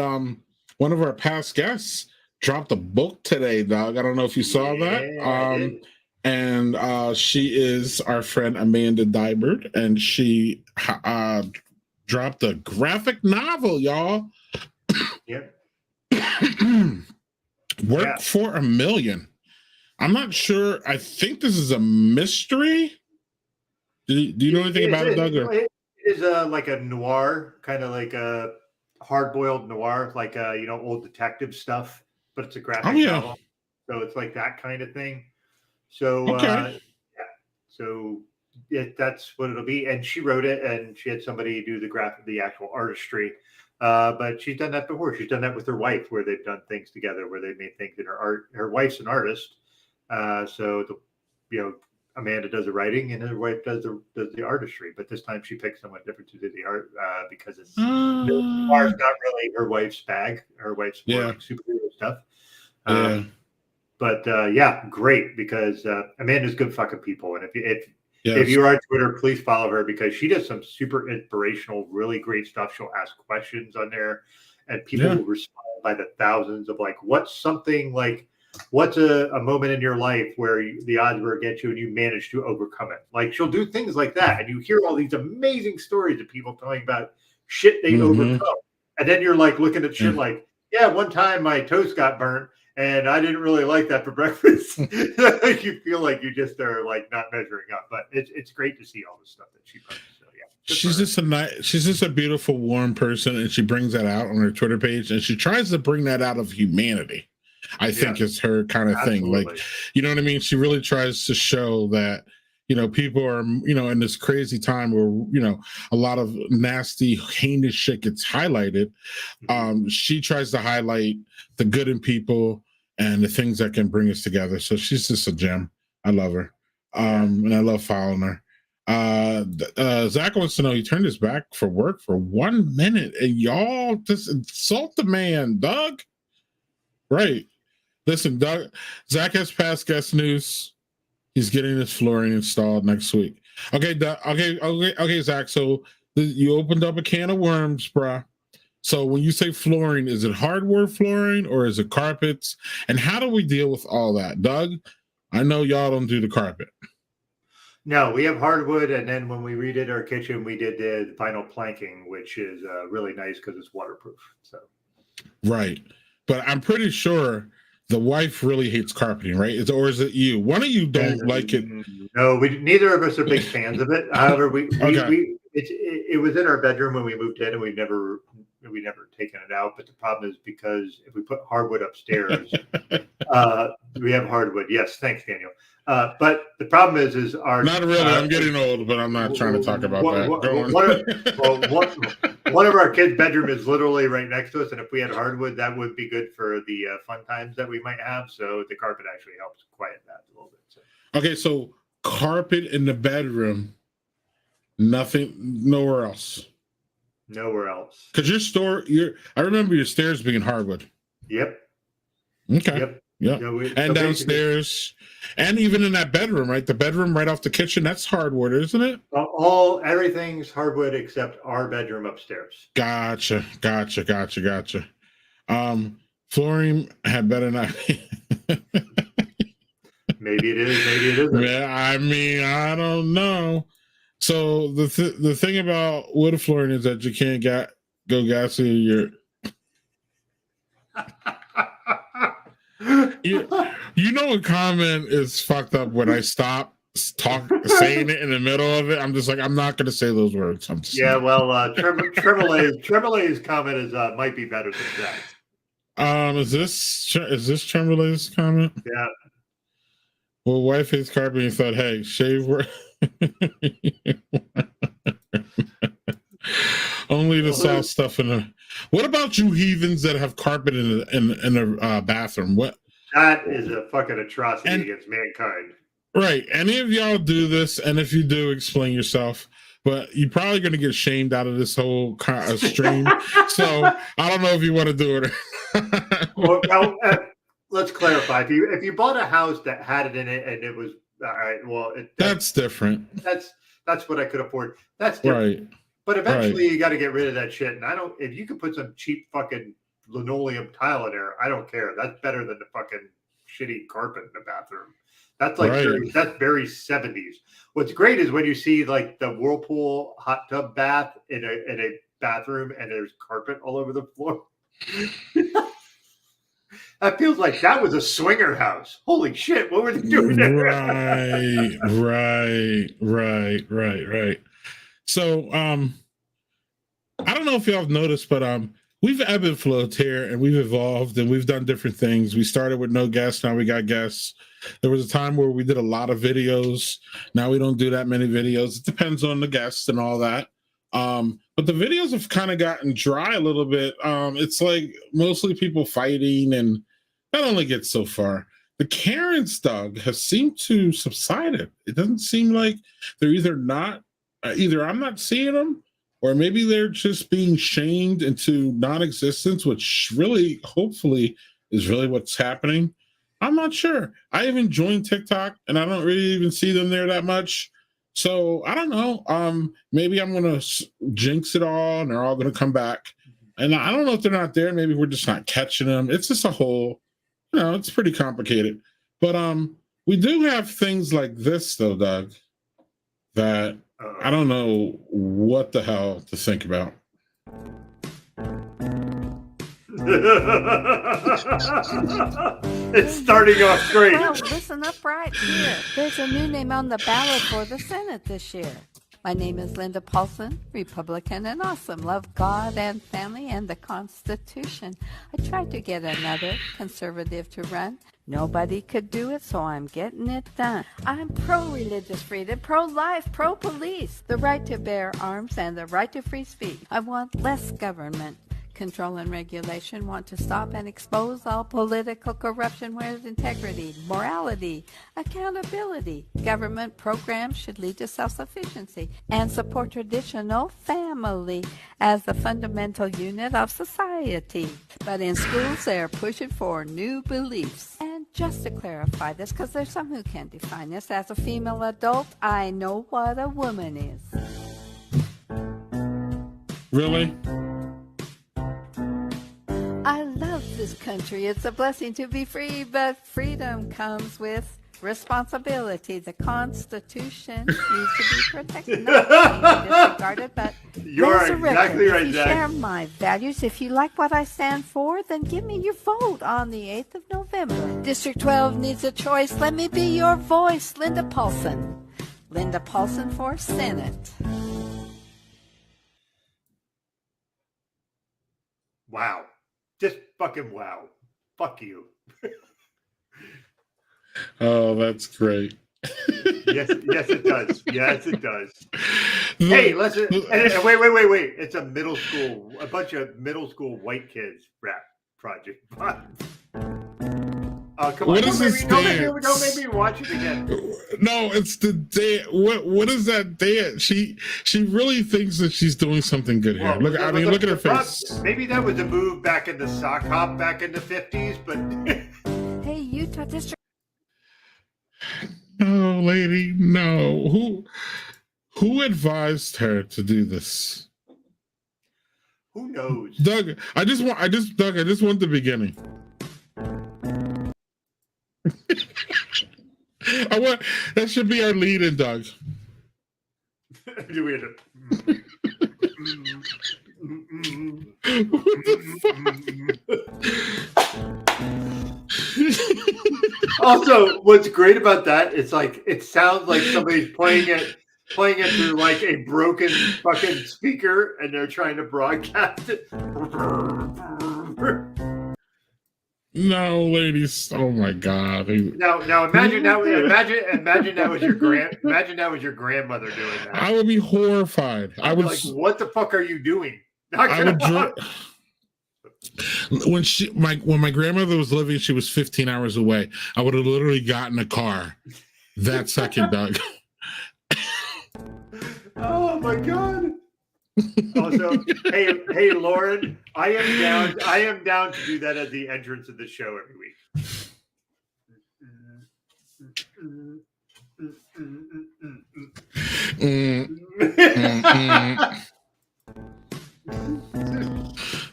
one of our past guests dropped a book today, Doug. I don't know if you saw that. And she is our friend Amanda Dybert, and she dropped a graphic novel, y'all. Yep. Work for $1 million. I'm not sure. I think this is a mystery. Do you know anything about it, Doug? It is like a noir, kind of like a hard-boiled noir, like old detective stuff, but it's a graphic novel. So it's like that kind of thing. So that's what it'll be. And she wrote it, and she had somebody do the actual artistry. But she's done that before. She's done that with her wife, where they've done things together, where they made things in her art. Her wife's an artist, so Amanda does the writing, and her wife does the artistry. But this time she picked someone different to do the art because it's not really her wife's bag. Her wife's more like superhero stuff. But great, because Amanda's good fucking people, and if you're on Twitter, please follow her, because she does some super inspirational, really great stuff. She'll ask questions on there, and people will respond by the thousands of like, what's a moment in your life where the odds were against you and you managed to overcome it? Like, she'll do things like that, and you hear all these amazing stories of people talking about shit they overcome, and then you're like looking at shit like, one time my toast got burnt, and I didn't really like that for breakfast. You feel like you just are like not measuring up, but it's great to see all the stuff that she posts. So she's just a beautiful, warm person, and she brings that out on her Twitter page, and she tries to bring that out of humanity. I think is her kind of thing. Like, you know what I mean? She really tries to show that, people are, in this crazy time where, a lot of nasty, heinous shit gets highlighted. She tries to highlight the good in people and the things that can bring us together. So she's just a gem. I love her. And I love following her. Zach wants to know, he turned his back for work for 1 minute, and y'all just insult the man, Doug. Right. Listen, Doug, Zach has past guest news. He's getting his flooring installed next week. Okay, Doug, okay, Zach. So you opened up a can of worms, bruh. So when you say flooring, is it hardwood flooring or is it carpets? And how do we deal with all that? Doug, I know y'all don't do the carpet. No, we have hardwood, and then when we redid our kitchen, we did the vinyl planking, which is really nice because it's waterproof. So, right, but I'm pretty sure the wife really hates carpeting, right? Or is it you? One of you don't like it. No, neither of us are big fans of it. However, it was in our bedroom when we moved in, and we've never taken it out. But the problem is, because if we put hardwood upstairs, we have hardwood. Yes, thanks, Daniel. But the problem is our Not really. I'm getting old, but I'm not trying to talk about that. Go on. One of our kids' bedroom is literally right next to us, and if we had hardwood, that would be good for the fun times that we might have. So the carpet actually helps quiet that a little bit. So. Okay, so carpet in the bedroom, nothing, nowhere else. Nowhere else. Because I remember your stairs being hardwood. Yep. Okay. Yep. Yeah. And downstairs, and even in that bedroom, right? The bedroom right off the kitchen, that's hardwood, isn't it? Everything's hardwood except our bedroom upstairs. Gotcha. Flooring had better not be. Maybe it is. Maybe it isn't. Yeah, I mean, I don't know. So the thing about wood flooring is that you can't go gassy your. You know, a comment is fucked up when I stop saying it in the middle of it. I'm just like, I'm not going to say those words. I'm just Tremblay's comment is might be better than that. Is this Tremblay's comment? Yeah. Well, wife hates carpet. And thought, hey, shave where. Only the soft stuff in the. What about you heathens that have carpet in the bathroom? What? That is a fucking atrocity against mankind. Right. Any of y'all do this, and if you do, explain yourself. But you're probably going to get shamed out of this whole stream. So I don't know if you want to do it. Well, let's clarify. If you bought a house that had it in it and it was all right, well, that's different. That's what I could afford. That's different. Right. But eventually, you got to get rid of that shit. And if you could put some cheap fucking linoleum tile in there, I don't care. That's better than the fucking shitty carpet in the bathroom. That's like that's very 70s. What's great is when you see like the Whirlpool hot tub bath in a bathroom and there's carpet all over the floor. That feels like that was a swinger house. Holy shit, what were they doing there? Right. So I don't know if y'all have noticed, but we've ebb and flowed here, and we've evolved, and we've done different things. We started with no guests, now we got guests. There was a time where we did a lot of videos. Now we don't do that many videos. It depends on the guests and all that. But the videos have kind of gotten dry a little bit. It's like mostly people fighting, and that only gets so far. The Karens, Doug, have seemed to subside. It doesn't seem like they're either I'm not seeing them, or maybe they're just being shamed into non-existence, which really, hopefully, is really what's happening. I'm not sure. I even joined TikTok, and I don't really even see them there that much. So I don't know. Maybe I'm gonna jinx it all, and they're all gonna come back. And I don't know if they're not there. Maybe we're just not catching them. It's just a whole, it's pretty complicated. But we do have things like this, though, Doug, that I don't know what the hell to think about. It's starting off great. Well, listen up right here. There's a new name on the ballot for the Senate this year. My name is Linda Paulson, Republican and awesome. Love God and family and the Constitution. I tried to get another conservative to run. Nobody could do it, so I'm getting it done. I'm pro-religious freedom, pro-life, pro-police, the right to bear arms and the right to free speech. I want less government control and regulation, want to stop and expose all political corruption with integrity, morality, accountability. Government programs should lead to self-sufficiency and support traditional family as the fundamental unit of society. But in schools, they're pushing for new beliefs. And just to clarify this, because there's some who can't define this, as a female adult, I know what a woman is. Really? I love this country. It's a blessing to be free, but freedom comes with responsibility. The Constitution needs to be protected, not disregarded, but You're exactly right, If you Jack. share my values, if you like what I stand for, then give me your vote on the 8th of November. District 12 needs a choice. Let me be your voice, Linda Paulson. Linda Paulson for Senate. Wow. Just fucking wow. Fuck you. Oh, that's great. Yes, it does. Yes, it does. Hey, listen. And wait. It's a bunch of middle school white kids rap project. Oh, come on. What is this Don't dance? make me watch it again. No, it's the dance. What is that dance? She really thinks that she's doing something good here. Well, Look at her face. Maybe that was a move back in the sock hop back in the 50s, but Hey, Utah District. No, lady, no. Who advised her to do this? who knows? Doug, I just want the beginning. That should be our lead in, Doug. Do we have What the fuck? Also, what's great about that, it's like it sounds like somebody's playing it through like a broken fucking speaker, and they're trying to broadcast it. No, ladies. Oh my God. Now imagine that was your grandmother doing that. I would be horrified. I would like, what the fuck are you doing? When my grandmother was living, she was 15 hours away. I would have literally gotten a car that second, Doug. Oh my God. Also, hey, Lauren, I am down to do that as the entrance of the show every week.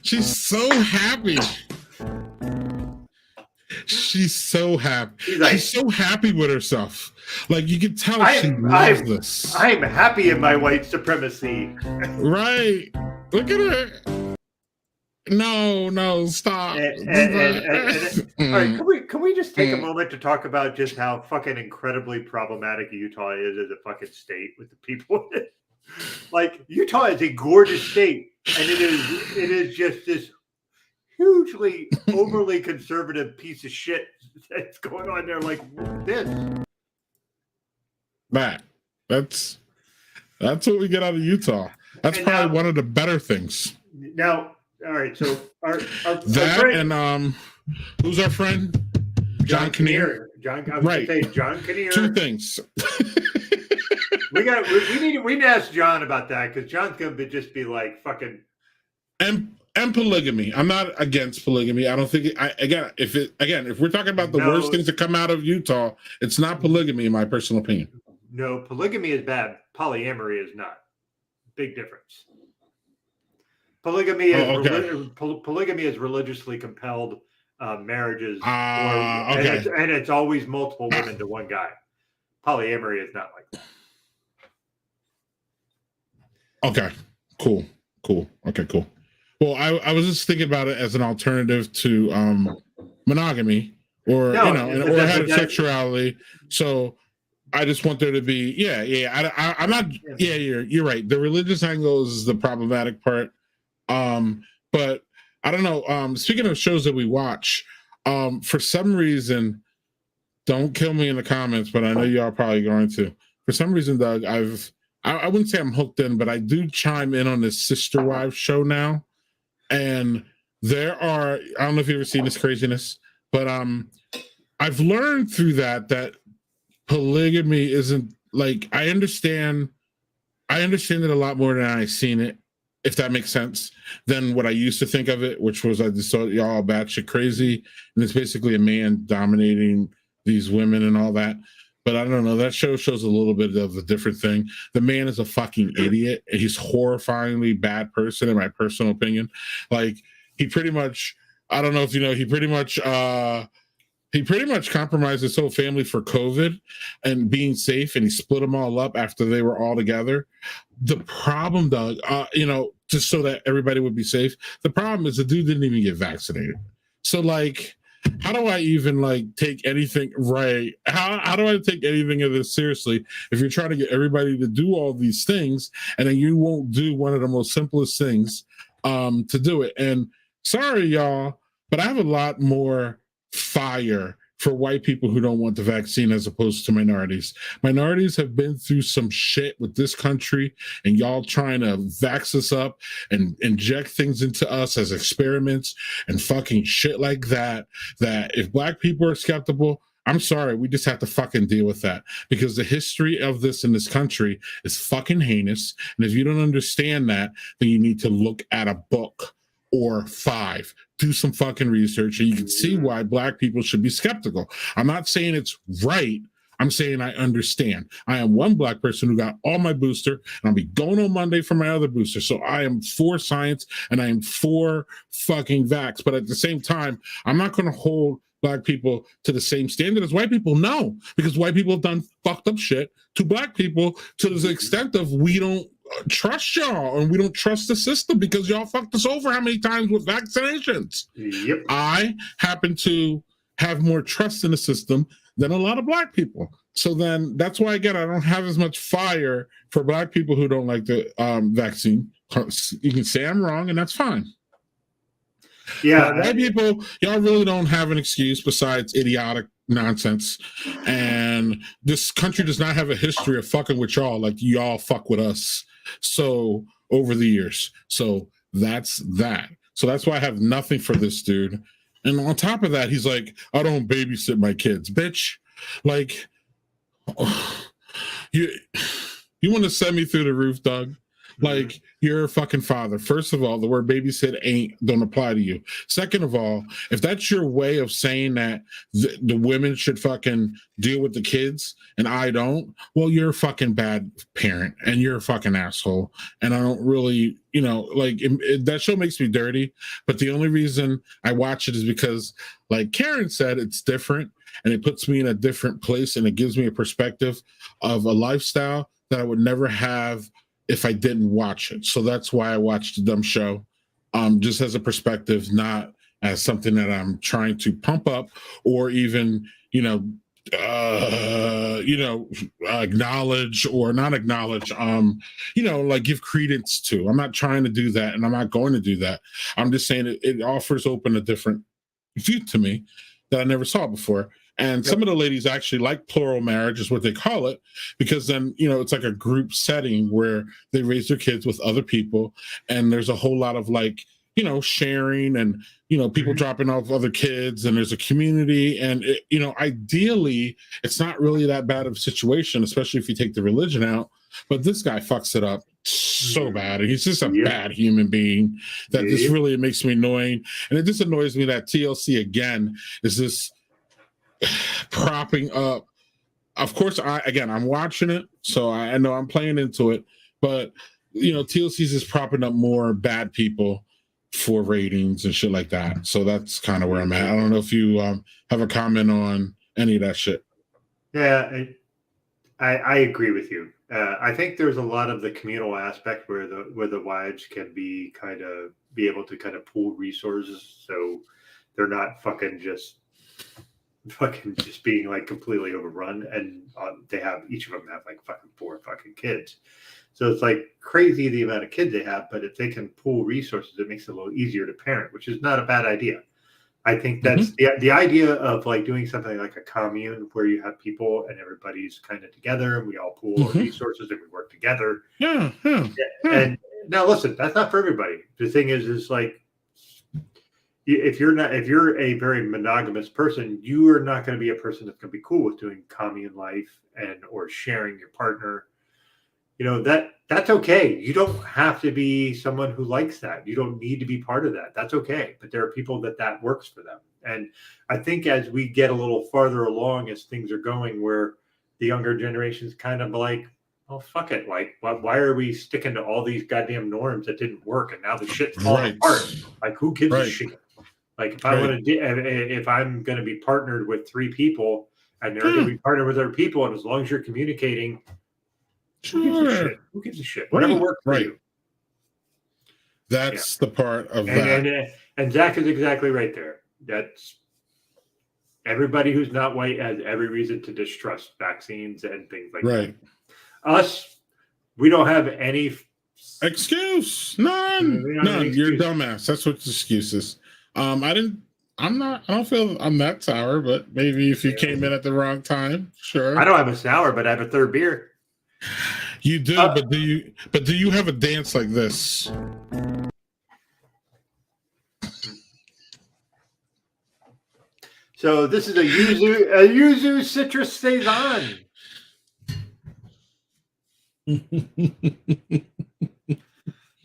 She's so happy. She's so happy. She's so happy with herself. Like, you can tell she loves this. I'm happy in my white supremacy. Right. Look at her. No, stop. All right, can we just take a moment to talk about just how fucking incredibly problematic Utah is as a fucking state with the people in it? Like, Utah is a gorgeous state, and it is just this hugely overly conservative piece of shit that's going on there like this. That's what we get out of Utah. That's And probably now- one of the better things. Now, all right, so our That friend, and who's our friend? John Kinnear. I was gonna say John Kinnear. Two things. we need to ask John about that, because John's gonna just be like fucking and polygamy. I'm not against polygamy. I don't think if we're talking about the worst things that come out of Utah, it's not polygamy in my personal opinion. No, polygamy is bad. Polyamory is not. Big difference. Polygamy is polygamy is religiously compelled marriages, and it's always multiple women to one guy. Polyamory is not like that. Okay, cool. Okay, cool. Well, I was just thinking about it as an alternative to monogamy or heterosexuality. So I just want there to be I'm not you're right. The religious angle is the problematic part. But I don't know. Speaking of shows that we watch, for some reason, don't kill me in the comments, but I know you are probably going to. For some reason, Doug, I wouldn't say I'm hooked in, but I do chime in on this Sister Wives show now. And I don't know if you've ever seen this craziness, but I've learned through that polygamy isn't like, I understand it a lot more than I've seen it, if that makes sense, than what I used to think of it, which was I just thought y'all batshit crazy. And it's basically a man dominating these women and all that. But I don't know. That show shows a little bit of a different thing. The man is a fucking idiot. He's a horrifyingly bad person, in my personal opinion. Like, he pretty much, I don't know if you know, he pretty much compromised his whole family for COVID and being safe, and he split them all up after they were all together. The problem, Doug, just so that everybody would be safe, the problem is the dude didn't even get vaccinated. So, like, how do I even take anything right? How do I take anything of this seriously if you're trying to get everybody to do all these things and then you won't do one of the most simplest things to do it? And sorry, y'all, but I have a lot more fire for white people who don't want the vaccine as opposed to minorities. Minorities have been through some shit with this country, and y'all trying to vax us up and inject things into us as experiments and fucking shit like that. That if black people are skeptical, I'm sorry, we just have to fucking deal with that, because the history of this in this country is fucking heinous. And if you don't understand that, then you need to look at a book or 5. Do some fucking research, and you can see why black people should be skeptical. I'm not saying it's right. I'm saying I understand. I am one black person who got all my booster, and I'll be going on Monday for my other booster. So I am for science, and I am for fucking vax. But at the same time, I'm not going to hold black people to the same standard as white people. No, because white people have done fucked up shit to black people to the extent of we don't trust y'all, and we don't trust the system because y'all fucked us over how many times with vaccinations. Yep. I happen to have more trust in the system than a lot of black people. So then that's why, again, I don't have as much fire for black people who don't like the vaccine. You can say I'm wrong, and that's fine. Yeah. White people, y'all really don't have an excuse besides idiotic nonsense. And this country does not have a history of fucking with y'all like y'all fuck with us. So over the years. So that's that. So that's why I have nothing for this dude. And on top of that, he's like, I don't babysit my kids. Bitch, like, you want to send me through the roof, Doug? Like, you're a fucking father. First of all, the word babysit don't apply to you. Second of all, if that's your way of saying that the women should fucking deal with the kids and I don't, well, you're a fucking bad parent and you're a fucking asshole. And I don't really, like, that show makes me dirty. But the only reason I watch it is because, like Karen said, it's different and it puts me in a different place and it gives me a perspective of a lifestyle that I would never have if I didn't watch it. So that's why I watched the dumb show, just as a perspective, not as something that I'm trying to pump up or even, acknowledge or not acknowledge, like give credence to. I'm not trying to do that, and I'm not going to do that. I'm just saying it offers open a different view to me that I never saw before. And some of the ladies actually like plural marriage, is what they call it, because then, it's like a group setting where they raise their kids with other people. And there's a whole lot of sharing and, people dropping off other kids, and there's a community. And, ideally, it's not really that bad of a situation, especially if you take the religion out. But this guy fucks it up so bad. And he's just a bad human being that this really makes me annoying. And it just annoys me that TLC, again, is this propping up. Of course, I'm watching it, so I know I'm playing into it, but TLC's is propping up more bad people for ratings and shit like that. So that's kind of where I'm at. I don't know if you have a comment on any of that shit. Yeah, I agree with you. I think there's a lot of the communal aspect where the wives can be able to kind of pool resources, so they're not just being like completely overrun, and they have, each of them have like fucking 4 fucking kids. So it's like crazy the amount of kids they have, but if they can pool resources, it makes it a little easier to parent, which is not a bad idea. I think that's the idea of like doing something like a commune where you have people and everybody's kind of together and we all pool our resources and we work together. And now listen, that's not for everybody. The thing is like, if you're a very monogamous person, you are not going to be a person that's going to be cool with doing commune life or sharing your partner. That's okay. You don't have to be someone who likes that. You don't need to be part of that. That's okay. But there are people that works for them. And I think as we get a little farther along, as things are going, where the younger generation's kind of like, oh, fuck it. Like, why are we sticking to all these goddamn norms that didn't work? And now the shit's falling apart. Like, who gives a shit? Like, if I'm going to be partnered with 3 people and they're going to be partnered with other people, and as long as you're communicating, who gives a shit? Whatever works for you. That's the part of that. And Zach is exactly right there. That's everybody who's not white has every reason to distrust vaccines and things like that. Us, we don't have any excuse. None. You're a dumbass. That's what the excuse is. I I don't feel I'm that sour, but maybe if you came in at the wrong time, sure. I don't have a sour, but I have a third beer. You do, but do you have a dance like this? So this is a yuzu citrus saison.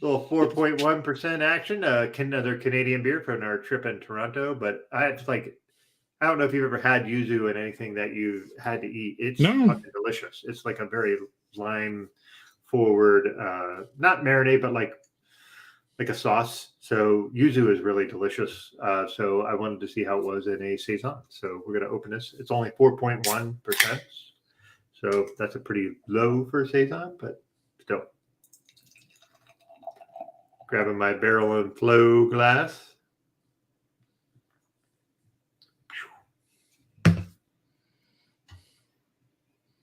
Little 4.1% action. Another Canadian beer from our trip in Toronto. But I don't know if you've ever had yuzu in anything that you had to eat. It's fucking delicious. It's like a very lime forward, not marinade, but like a sauce. So yuzu is really delicious. So I wanted to see how it was in a saison. So we're going to open this. It's only 4.1%. So that's a pretty low for a saison, but still. Grabbing my barrel and flow glass.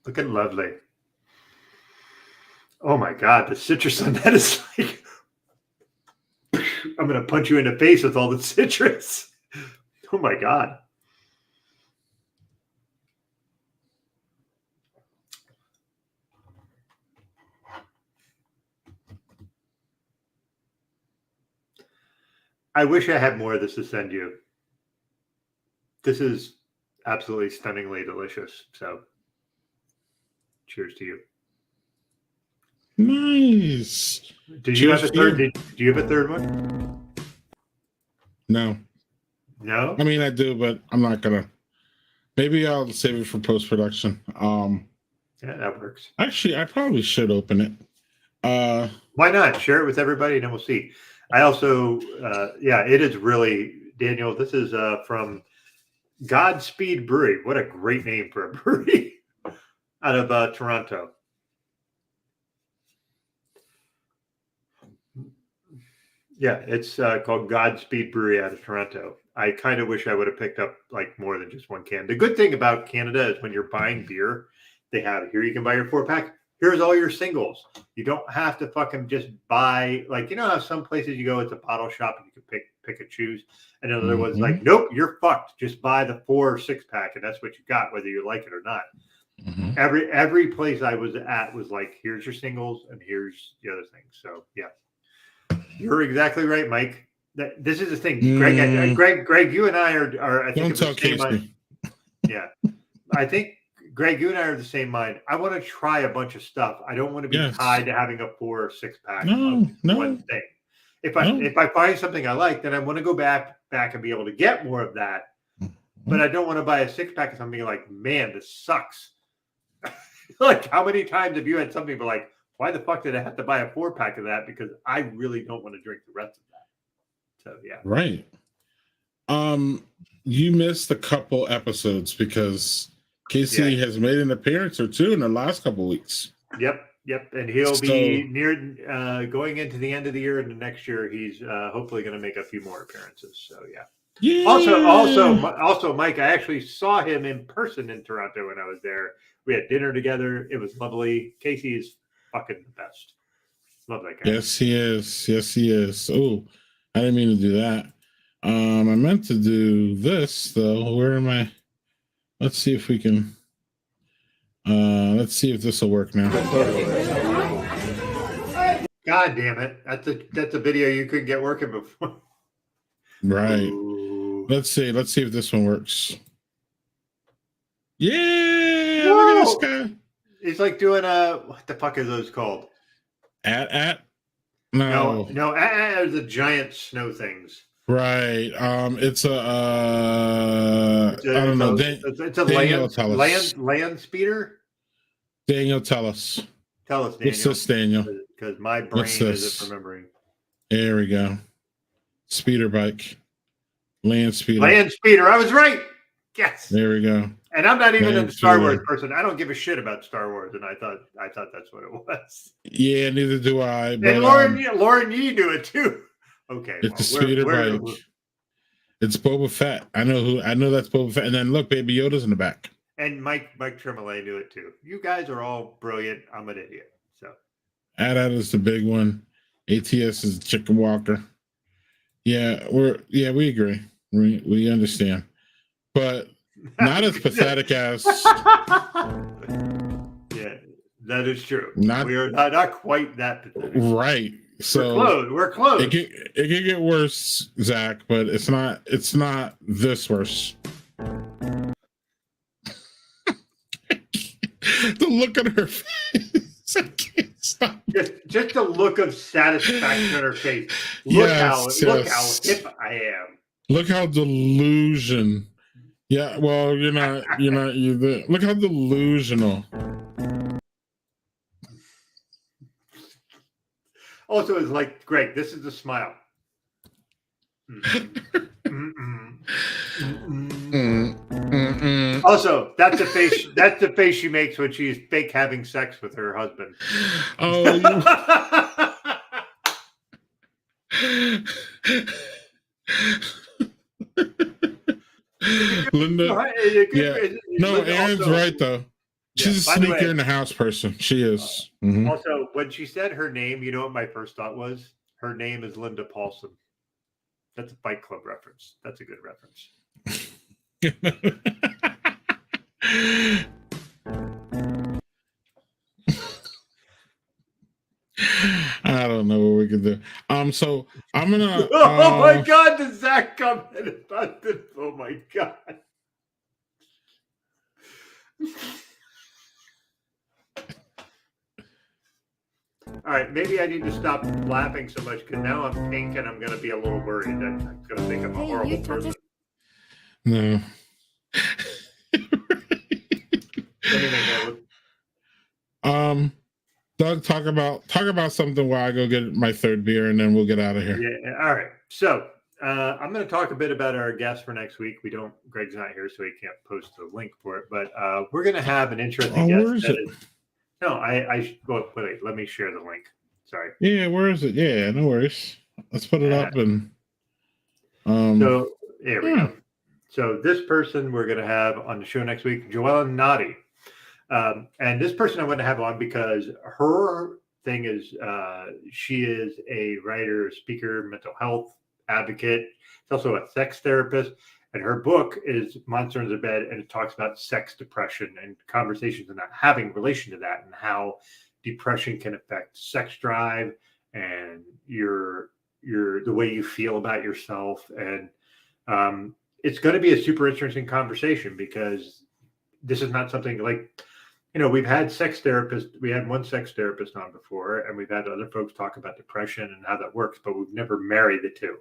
Looking lovely. Oh my God, the citrus on that is like, I'm going to punch you in the face with all the citrus. Oh my God. I wish I had more of this to send you. This is absolutely stunningly delicious. So cheers to you. Nice. Do you have a third? Do you have a third one? No. No? I mean, I do, but I'm not gonna. Maybe I'll save it for post-production. Yeah, that works. Actually, I probably should open it. Why not? Share it with everybody and then we'll see. I also, it is really, Daniel, this is from Godspeed Brewery. What a great name for a brewery out of Toronto. Yeah, it's called Godspeed Brewery out of Toronto. I kind of wish I would have picked up like more than just one can. The good thing about Canada is when you're buying beer, they have here you can buy your 4-pack. Here's all your singles. You don't have to fucking just buy, like, you know how some places you go, it's a bottle shop and you can pick and choose. And another one's like, nope, you're fucked. Just buy the 4 or 6-pack and that's what you got, whether you like it or not. Mm-hmm. Every place I was at was like, here's your singles and here's the other thing. So yeah, you're exactly right, Mike. This is the thing, Greg, you and I are I think don't of the same mind. Yeah, I think. Greg, you and I are the same mind. I want to try a bunch of stuff. I don't want to be tied to having a 4 or 6-pack of one thing. If I find something I like, then I want to go back and be able to get more of that. But I don't want to buy a 6-pack of something like, man, this sucks. Like, how many times have you had something but like, why the fuck did I have to buy a 4-pack of that? Because I really don't want to drink the rest of that. So yeah. Right. You missed a couple episodes because Casey has made an appearance or two in the last couple of weeks. Yep. And he'll be near going into the end of the year and the next year. He's hopefully going to make a few more appearances. So yeah. Also, Mike, I actually saw him in person in Toronto when I was there. We had dinner together. It was lovely. Casey is fucking the best. Love that guy. Yes, he is. Oh, I didn't mean to do that. I meant to do this though. Where am I? Let's see if we can. Let's see if this will work now. God damn it! That's a video you couldn't get working before. Right. Ooh. Let's see if this one works. Yeah. Look at this guy. He's like doing what the fuck are those called? No, are the giant snow things. Right. It's a I don't know. It's a land speeder. Daniel, tell us. Tell us, Daniel. What's this, Daniel? Because my brain isn't remembering. There we go. Speeder bike. Land speeder. Land speeder. I was right. Yes. There we go. And I'm not even a Star Wars person. I don't give a shit about Star Wars, and I thought that's what it was. Yeah, neither do I. But, and Lauren Yee do it too. Okay, it's a speeder bike. It's Boba Fett. I know that's Boba Fett. And then look, Baby Yoda's in the back. And Mike Tremolay knew it too. You guys are all brilliant. I'm an idiot. So AT-AT is the big one. ATS is Chicken Walker. Yeah, we agree. We understand, but not as pathetic as Yeah, that is true. Not- We are not quite that pathetic. right. So We're close. it can get worse, Zach, but it's not this worse. The look at her face. I can't stop. Just a look of satisfaction on her face. Look Yes, how yes. hip I am. Look how delusion. Yeah, well, you're not you. Look how delusional. Also, it's like, Greg, this is the smile. Also, that's the face. That's the face she makes when she's fake having sex with her husband. Oh. Linda. Yeah. No, Aaron's also, right though. She's a sneaker in the house person. She is. Mm-hmm. Also, when she said her name, you know what my first thought was? Her name is Linda Paulson. That's a Fight Club reference. That's a good reference. I don't know what we can do. So I'm gonna. Oh my God! Does Zach come in about this? Oh my God! All right, maybe I need to stop laughing so much because now I'm pink and I'm going to be a little worried that I'm going to think I'm a horrible person. No. Doug, talk about something while I go get my third beer and then we'll get out of here. Yeah. All right. So I'm going to talk a bit about our guest for next week. Greg's not here, so he can't post the link for it. But we're going to have an interesting guest. Where is it? Wait, let me share the link. Sorry. Yeah, where is it? Yeah, no worries. Let's put it up and. So there we go. So this person we're going to have on the show next week, Joella Nadi. And this person I want to have on because her thing is she is a writer, speaker, mental health advocate. She's also a sex therapist. And her book is Monster in the Bed, and it talks about sex depression and conversations and not having relation to that and how depression can affect sex drive and the way you feel about yourself. And it's going to be a super interesting conversation because this is not something like, we've had sex therapists. We had one sex therapist on before, and we've had other folks talk about depression and how that works, but we've never married the two.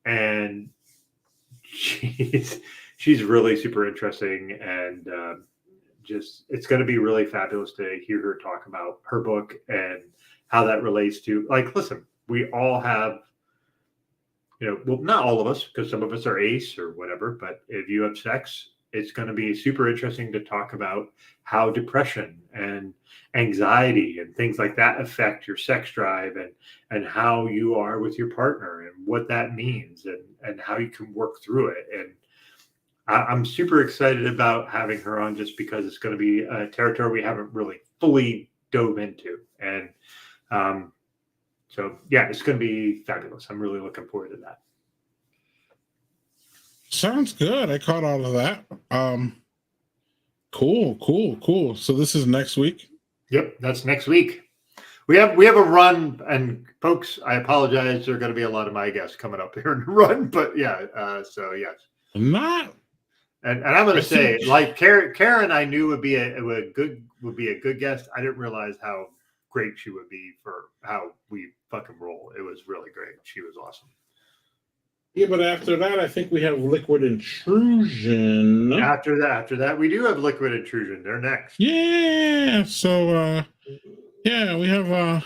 And she's really super interesting, and it's going to be really fabulous to hear her talk about her book and how that relates to, listen, we all have, well, not all of us, because some of us are ace or whatever, but if you have sex, it's going to be super interesting to talk about how depression and anxiety and things like that affect your sex drive and how you are with your partner and what that means and how you can work through it. And I'm super excited about having her on just because it's going to be a territory we haven't really fully dove into. And so, yeah, it's going to be fabulous. I'm really looking forward to that. Sounds good. I caught all of that. Cool. So this is next week? Yep, that's next week. We have a run, and folks, I apologize. There are going to be a lot of my guests coming up here in the run, but yeah. So yes, not. And I'm going to say, like Karen, I knew would be a good guest. I didn't realize how great she would be for how we fucking roll. It was really great. She was awesome. Yeah, but after that, I think we have Liquid Intrusion. After that, we do have Liquid Intrusion. They're next. Yeah. So, we have.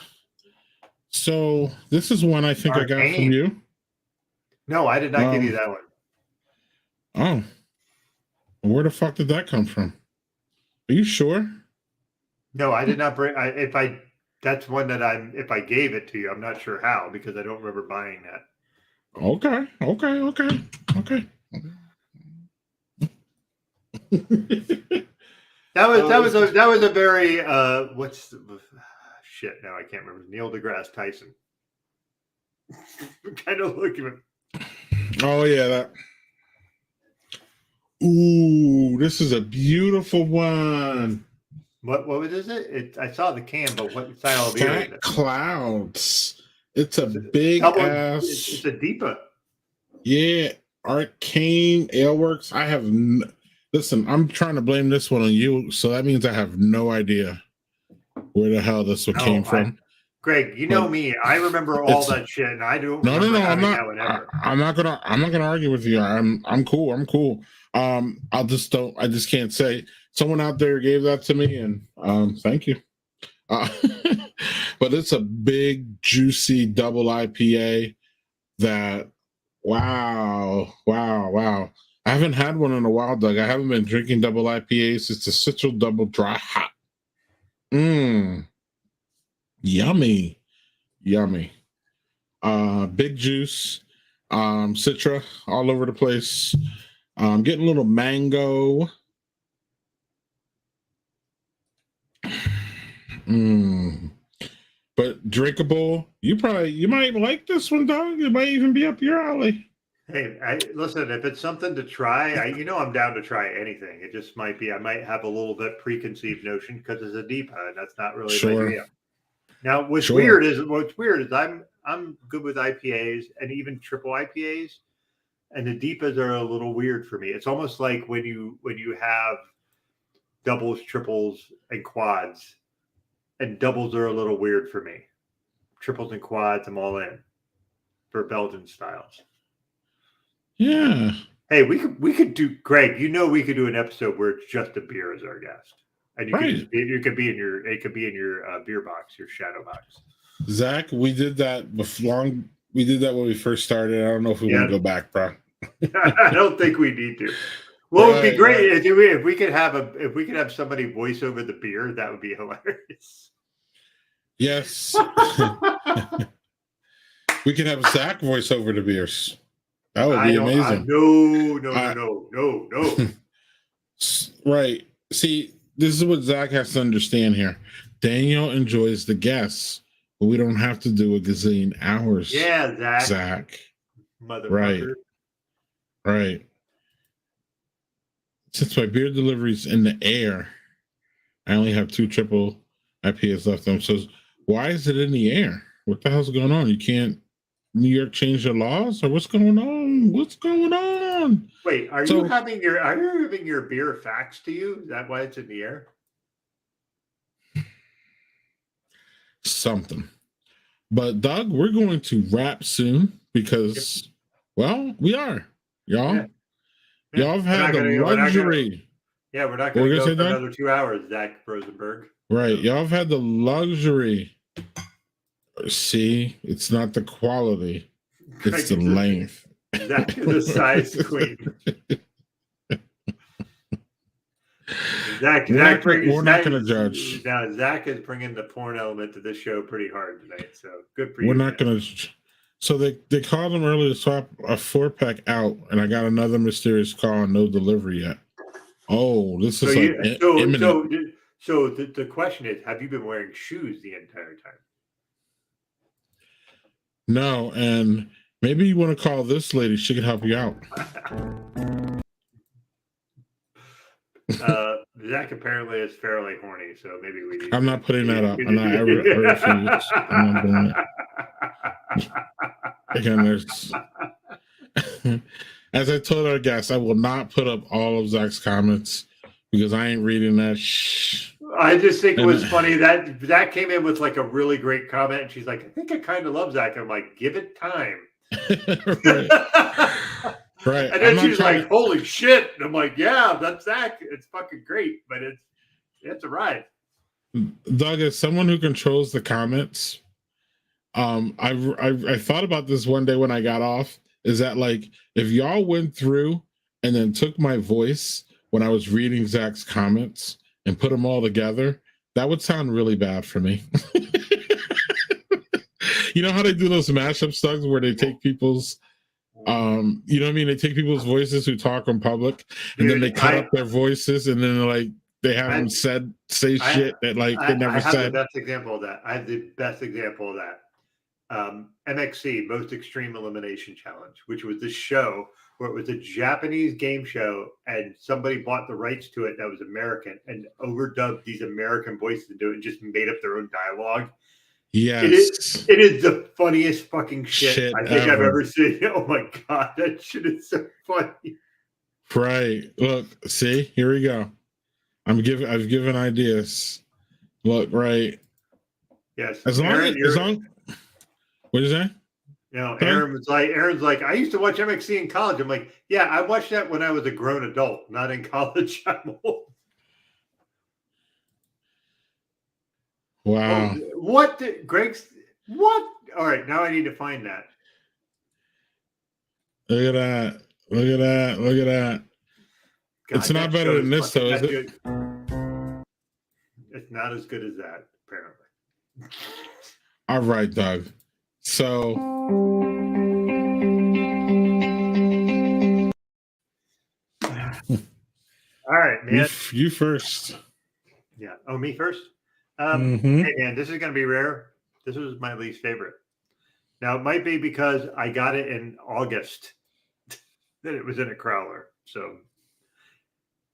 So this is one I think I got from you. No, I did not give you that one. Oh, where the fuck did that come from? Are you sure? No, I did not bring. That's one that if I gave it to you, I'm not sure how because I don't remember buying that. Okay. That was a very shit. Now I can't remember. Neil deGrasse Tyson. I'm kind of looking at. Oh yeah, that. Ooh, this is a beautiful one. What is it? I saw the can, but what style of beer is Fat it? Clouds. It's a It's big ass. It's a Deepa. Yeah, Arcane Aleworks. Listen, I'm trying to blame this one on you, so that means I have no idea where the hell this one came from. Greg, you know me. I remember all that shit, and I don't remember having that one ever. I'm not gonna argue with you. I'm cool. I'm cool. I just can't say. Someone out there gave that to me, and thank you. But it's a big, juicy double IPA that, wow. I haven't had one in a while, Doug. I haven't been drinking double IPAs. It's a Citral Double Dry Hop. Yummy. Big juice, Citra all over the place. Getting a little mango. But drinkable. You might like this one, dog. It might even be up your alley. Hey, listen, if it's something to try, I'm down to try anything. It just might be, I might have a little bit preconceived notion because it's a Deepa, and that's not really my jam. Now, what's weird is I'm good with IPAs and even triple IPAs, and the Deepas are a little weird for me. It's almost like when you have doubles, triples, and quads, and doubles are a little weird for me. Triples and quads, I'm all in for Belgian styles. Yeah. Hey, we could do, Greg. We could do an episode where it's just a beer as our guest, and it could be in your beer box, your shadow box. Zach, we did that before. We did that when we first started. I don't know if we want to go back, bro. I don't think we need to. Well, it'd be great if we could have somebody voice over the beer. That would be hilarious. Yes. We could have Zach voice over the beers. That would be amazing. No. Right. See, this is what Zach has to understand here. Daniel enjoys the guests, but we don't have to do a gazillion hours. Yeah, Zach. Motherfucker. Right. Since my beer delivery's in the air, I only have 2 triple IPAs left. So why is it in the air? What the hell's going on? You can't New York change their laws, or what's going on? Wait, are you having your beer faxed to you? Is that why it's in the air? Something. But Doug, we're going to wrap soon because, well, we are. Y'all. Yeah. Y'all have had the luxury. We're not going to go for another 2 hours, Zach Rosenberg. Right. Y'all have had the luxury. See, it's not the quality, it's the length. Zach is the size queen. We're not going to judge. Now, Zach is bringing the porn element to this show pretty hard tonight, so good for you. We're not going to. So they called him earlier to swap a 4-pack out, and I got another mysterious call, no delivery yet. Oh, this is imminent. So the question is, have you been wearing shoes the entire time? No, and maybe you want to call this lady. She can help you out. Zach apparently is fairly horny, so maybe we need. I'm not putting that up. I'm not ever refuse. I'm not doing it. Again, there's. As I told our guests, I will not put up all of Zach's comments because I ain't reading that. I just think it was funny that Zach came in with like a really great comment, and she's like, "I think I kind of love Zach." I'm like, "Give it time." Right. And then she's like, "Holy shit!" And I'm like, "Yeah, that's Zach. It's fucking great, but it's a ride." Doug, as someone who controls the comments, I thought about this one day when I got off. Is that like if y'all went through and then took my voice when I was reading Zach's comments and put them all together, that would sound really bad for me. You know how they do those mashup stuff where they take people's, you know what I mean? They take people's voices who talk in public, and then they cut up their voices, and then like they have them say shit that like they never said. I have the best example of that. MXC, Most Extreme Elimination Challenge, which was this show where it was a Japanese game show, and somebody bought the rights to it that was American and overdubbed these American voices into it and just made up their own dialogue. Yes. It is the funniest fucking shit I think I've ever. ever seen. Oh my God, that shit is so funny. Right. Look, see, here we go. I've given ideas. Look, right. Yes. As long what is that? You know, Aaron's like, I used to watch MXC in college. I'm like, yeah, I watched that when I was a grown adult, not in college. I'm old. Wow. Oh, what? Greg's what? All right, now I need to find that. Look at that. Look at that. Look at that. God, it's not better than this, though, is it? Good. It's not as good as that, apparently. All right, Doug. So all right, man. You first. Yeah. Oh, me first? Mhm. Hey, man, this is going to be rare. This was my least favorite. Now, it might be because I got it in August that it was in a crowler. So,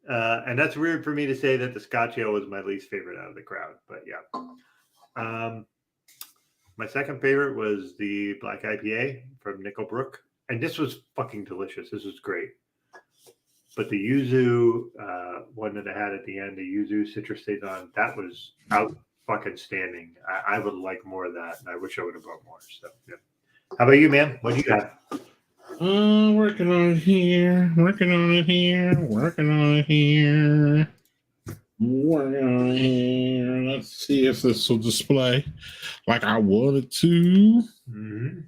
and that's weird for me to say that the Scotch Ale was my least favorite out of the crowd. But yeah. My second favorite was the Black IPA from Nickelbrook. And this was fucking delicious. This was great. But the yuzu one that I had at the end, the yuzu citrus saison, that was out fucking standing. I would like more of that, and I wish I would have bought more. So, yeah. How about you, man? What do you got? Working on it here. Working on it here. Working on it here. Working on it here. Let's see if this will display like I wanted to. Mm-hmm.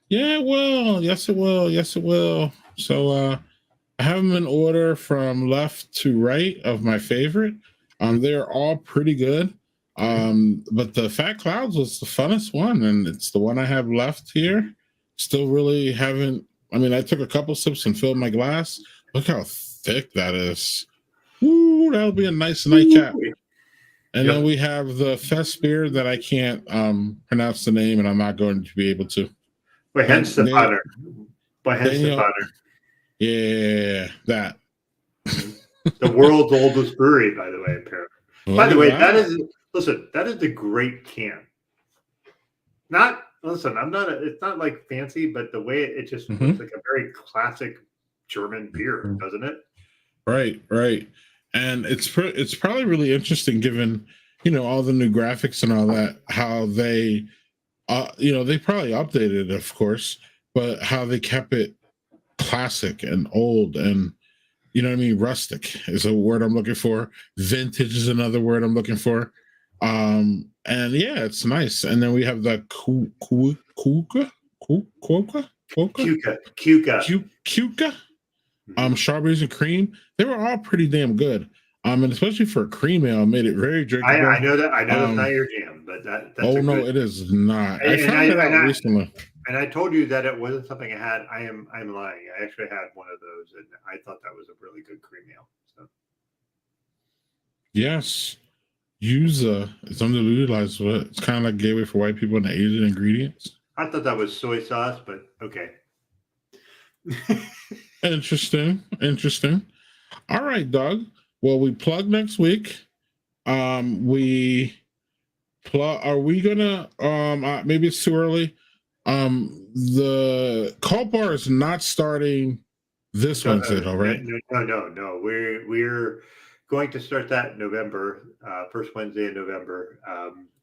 Yeah, it will. Yes, it will. Yes, it will. So, I have them in order from left to right of my favorite. They're all pretty good. But the Fat Clouds was the funnest one, and it's the one I have left here. Still really haven't. I mean, I took a couple sips and filled my glass. Look how thick that is. Ooh, that'll be a nice nightcap. And then we have the Fest beer that I can't pronounce the name, and I'm not going to be able to. By hence the butter. By hence the butter. Yeah, that. The world's oldest brewery, by the way, apparently. By the way, that is a great can. It's not like fancy, but the way it just looks like a very classic German beer, doesn't it? Right. And it's probably really interesting given, all the new graphics and all that, how they, they probably updated it, of course, but how they kept it classic and old and rustic is a word I'm looking for. Vintage is another word I'm looking for. And yeah, it's nice. And then we have the Cuca, strawberries and cream. They were all pretty damn good. And especially for a cream ale, made it very drinkable. I know that's not your jam, but that's it is not. I found it out recently. And I told you that it wasn't something I had. I'm lying. I actually had one of those, and I thought that was a really good cream ale. So. Yes, yuzu is underutilized, but it's kind of like gateway for white people and the Asian ingredients. I thought that was soy sauce, but okay. Interesting. All right, Doug. Well, we plug next week. Are we gonna? Maybe it's too early. The cult bar is not starting this Wednesday, though, right? No. We're going to start that in November, first Wednesday in November.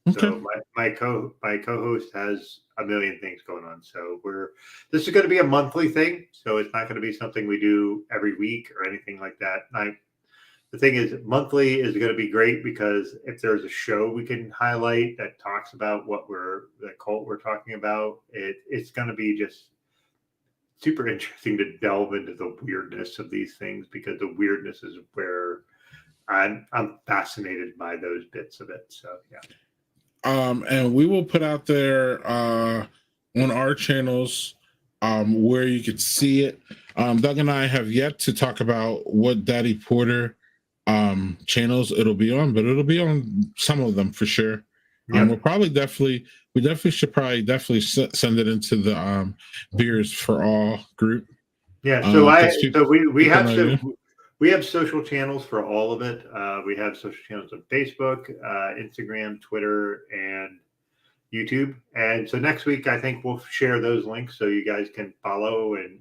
Okay. So my co-host has a million things going on. So this is going to be a monthly thing. So it's not going to be something we do every week or anything like that. The thing is, monthly is going to be great because if there's a show we can highlight that talks about the cult we're talking about, it's going to be just super interesting to delve into the weirdness of these things, because the weirdness is where I'm fascinated by those bits of it. So yeah. And we will put out there on our channels where you could see it. Doug and I have yet to talk about what Daddy Porter channels it'll be on, but it'll be on some of them for sure. Yep. We'll probably we definitely should send it into the beers for all group. Yeah, so we have know you. we have social channels for all of it. We have social channels on Facebook, Instagram, Twitter, and YouTube. And so next week, I think we'll share those links so you guys can follow and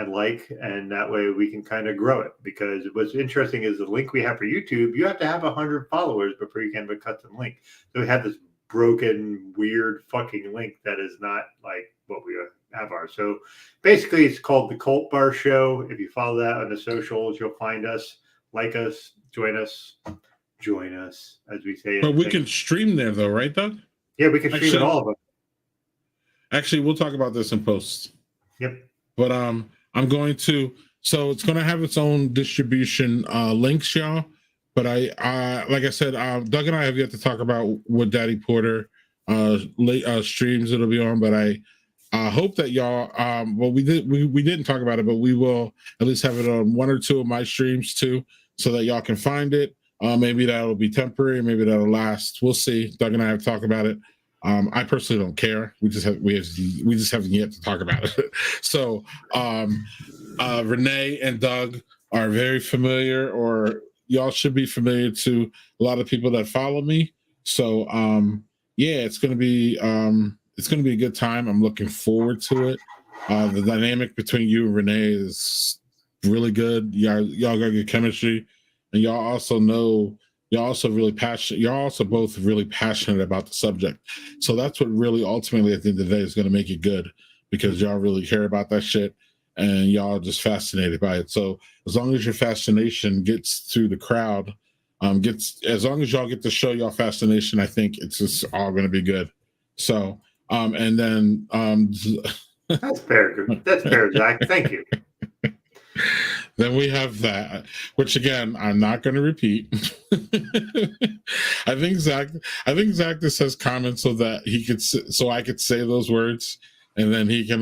like, and that way we can kind of grow it. Because what's interesting is the link we have for YouTube, you have to have 100 followers before you can have a custom link. So we have this broken, weird fucking link that is not like what we have ours. So basically, it's called the Cult Bar Show. If you follow that on the socials, you'll find us, like us, join us, as we say. But we can stream there, though, right, Doug? Yeah, we can stream in all of them. Actually, we'll talk about this in post. Yep. But I'm going to. So it's going to have its own distribution links, y'all. But I like I said, Doug and I have yet to talk about what Daddy Porter streams it'll be on. But I hope that y'all. Well, we didn't talk about it, but we will at least have it on one or two of my streams too, so that y'all can find it. Maybe that'll be temporary. Maybe that'll last. We'll see. Doug and I have talked about it. I personally don't care. We just haven't yet to talk about it. So Renee and Doug are very familiar, or y'all should be familiar to a lot of people that follow me. So yeah, it's gonna be a good time. I'm looking forward to it. The dynamic between you and Renee is really good. Y'all got good chemistry, and y'all also really passionate. You're also both really passionate about the subject. So that's what really ultimately at the end of the day is going to make it good, because y'all really care about that shit and y'all are just fascinated by it. So as long as your fascination gets through the crowd, as long as y'all get to show y'all fascination, I think it's just all going to be good. So, and then that's fair. That's fair, Zach. Thank you. Then we have that, which again, I'm not going to repeat. I think Zach just has comments so that so I could say those words, and then he can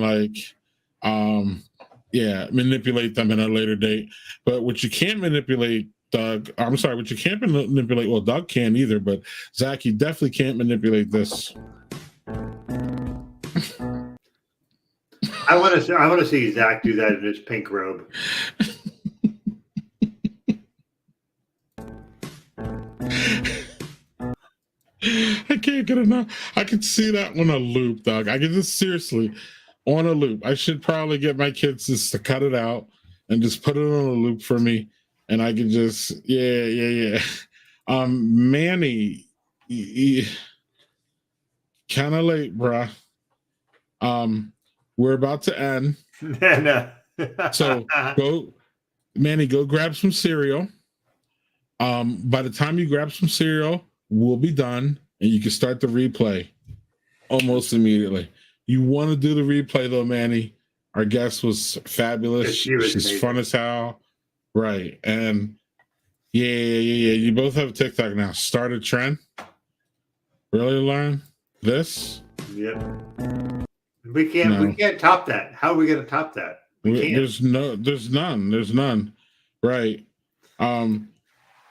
manipulate them in a later date. But what you can't manipulate, Doug, I'm sorry, what you can't manipulate, well, Doug can't either, but Zach, you definitely can't manipulate this. I want to see Zach do that in his pink robe. I can't get enough. I could see that on a loop, Doug. I could just seriously on a loop. I should probably get my kids just to cut it out and just put it on a loop for me, and I can just yeah. Manny, kind of late, bruh. We're about to end. No. So Manny, go grab some cereal. By the time you grab some cereal, we'll be done, and you can start the replay almost immediately. You want to do the replay though, Manny. Our guest was fabulous. She's fun as hell. Right. And yeah. You both have TikTok now. Start a trend. Really learn this? Yep. We can't top that. How are we gonna top that? There's none. Right.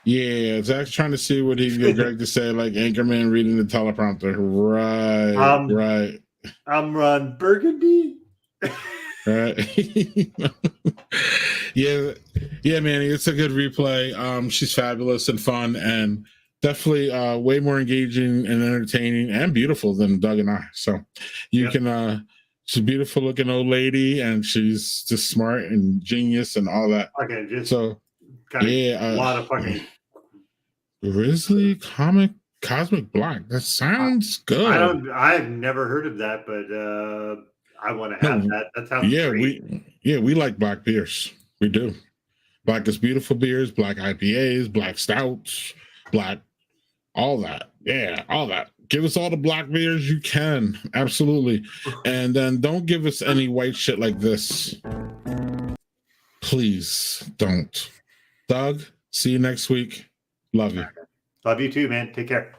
Yeah, Zach's trying to see what he can get Greg to say, like Anchorman reading the teleprompter. Right, right. I'm Ron Burgundy. Right. yeah, Manny, it's a good replay. She's fabulous and fun, and definitely way more engaging and entertaining and beautiful than Doug and I. So you can she's a beautiful looking old lady, and she's just smart and genius and all that. Okay, just so a lot of fucking Grizzly Cosmic Black. That sounds good. I've never heard of that, but I want to have that. That sounds great. we like black beers. We do. Black is beautiful beers, black IPAs, black stouts, black, all that. Yeah, all that. Give us all the black beers you can. Absolutely. And then don't give us any white shit like this. Please don't. Doug, see you next week. Love you. Love you too, man. Take care.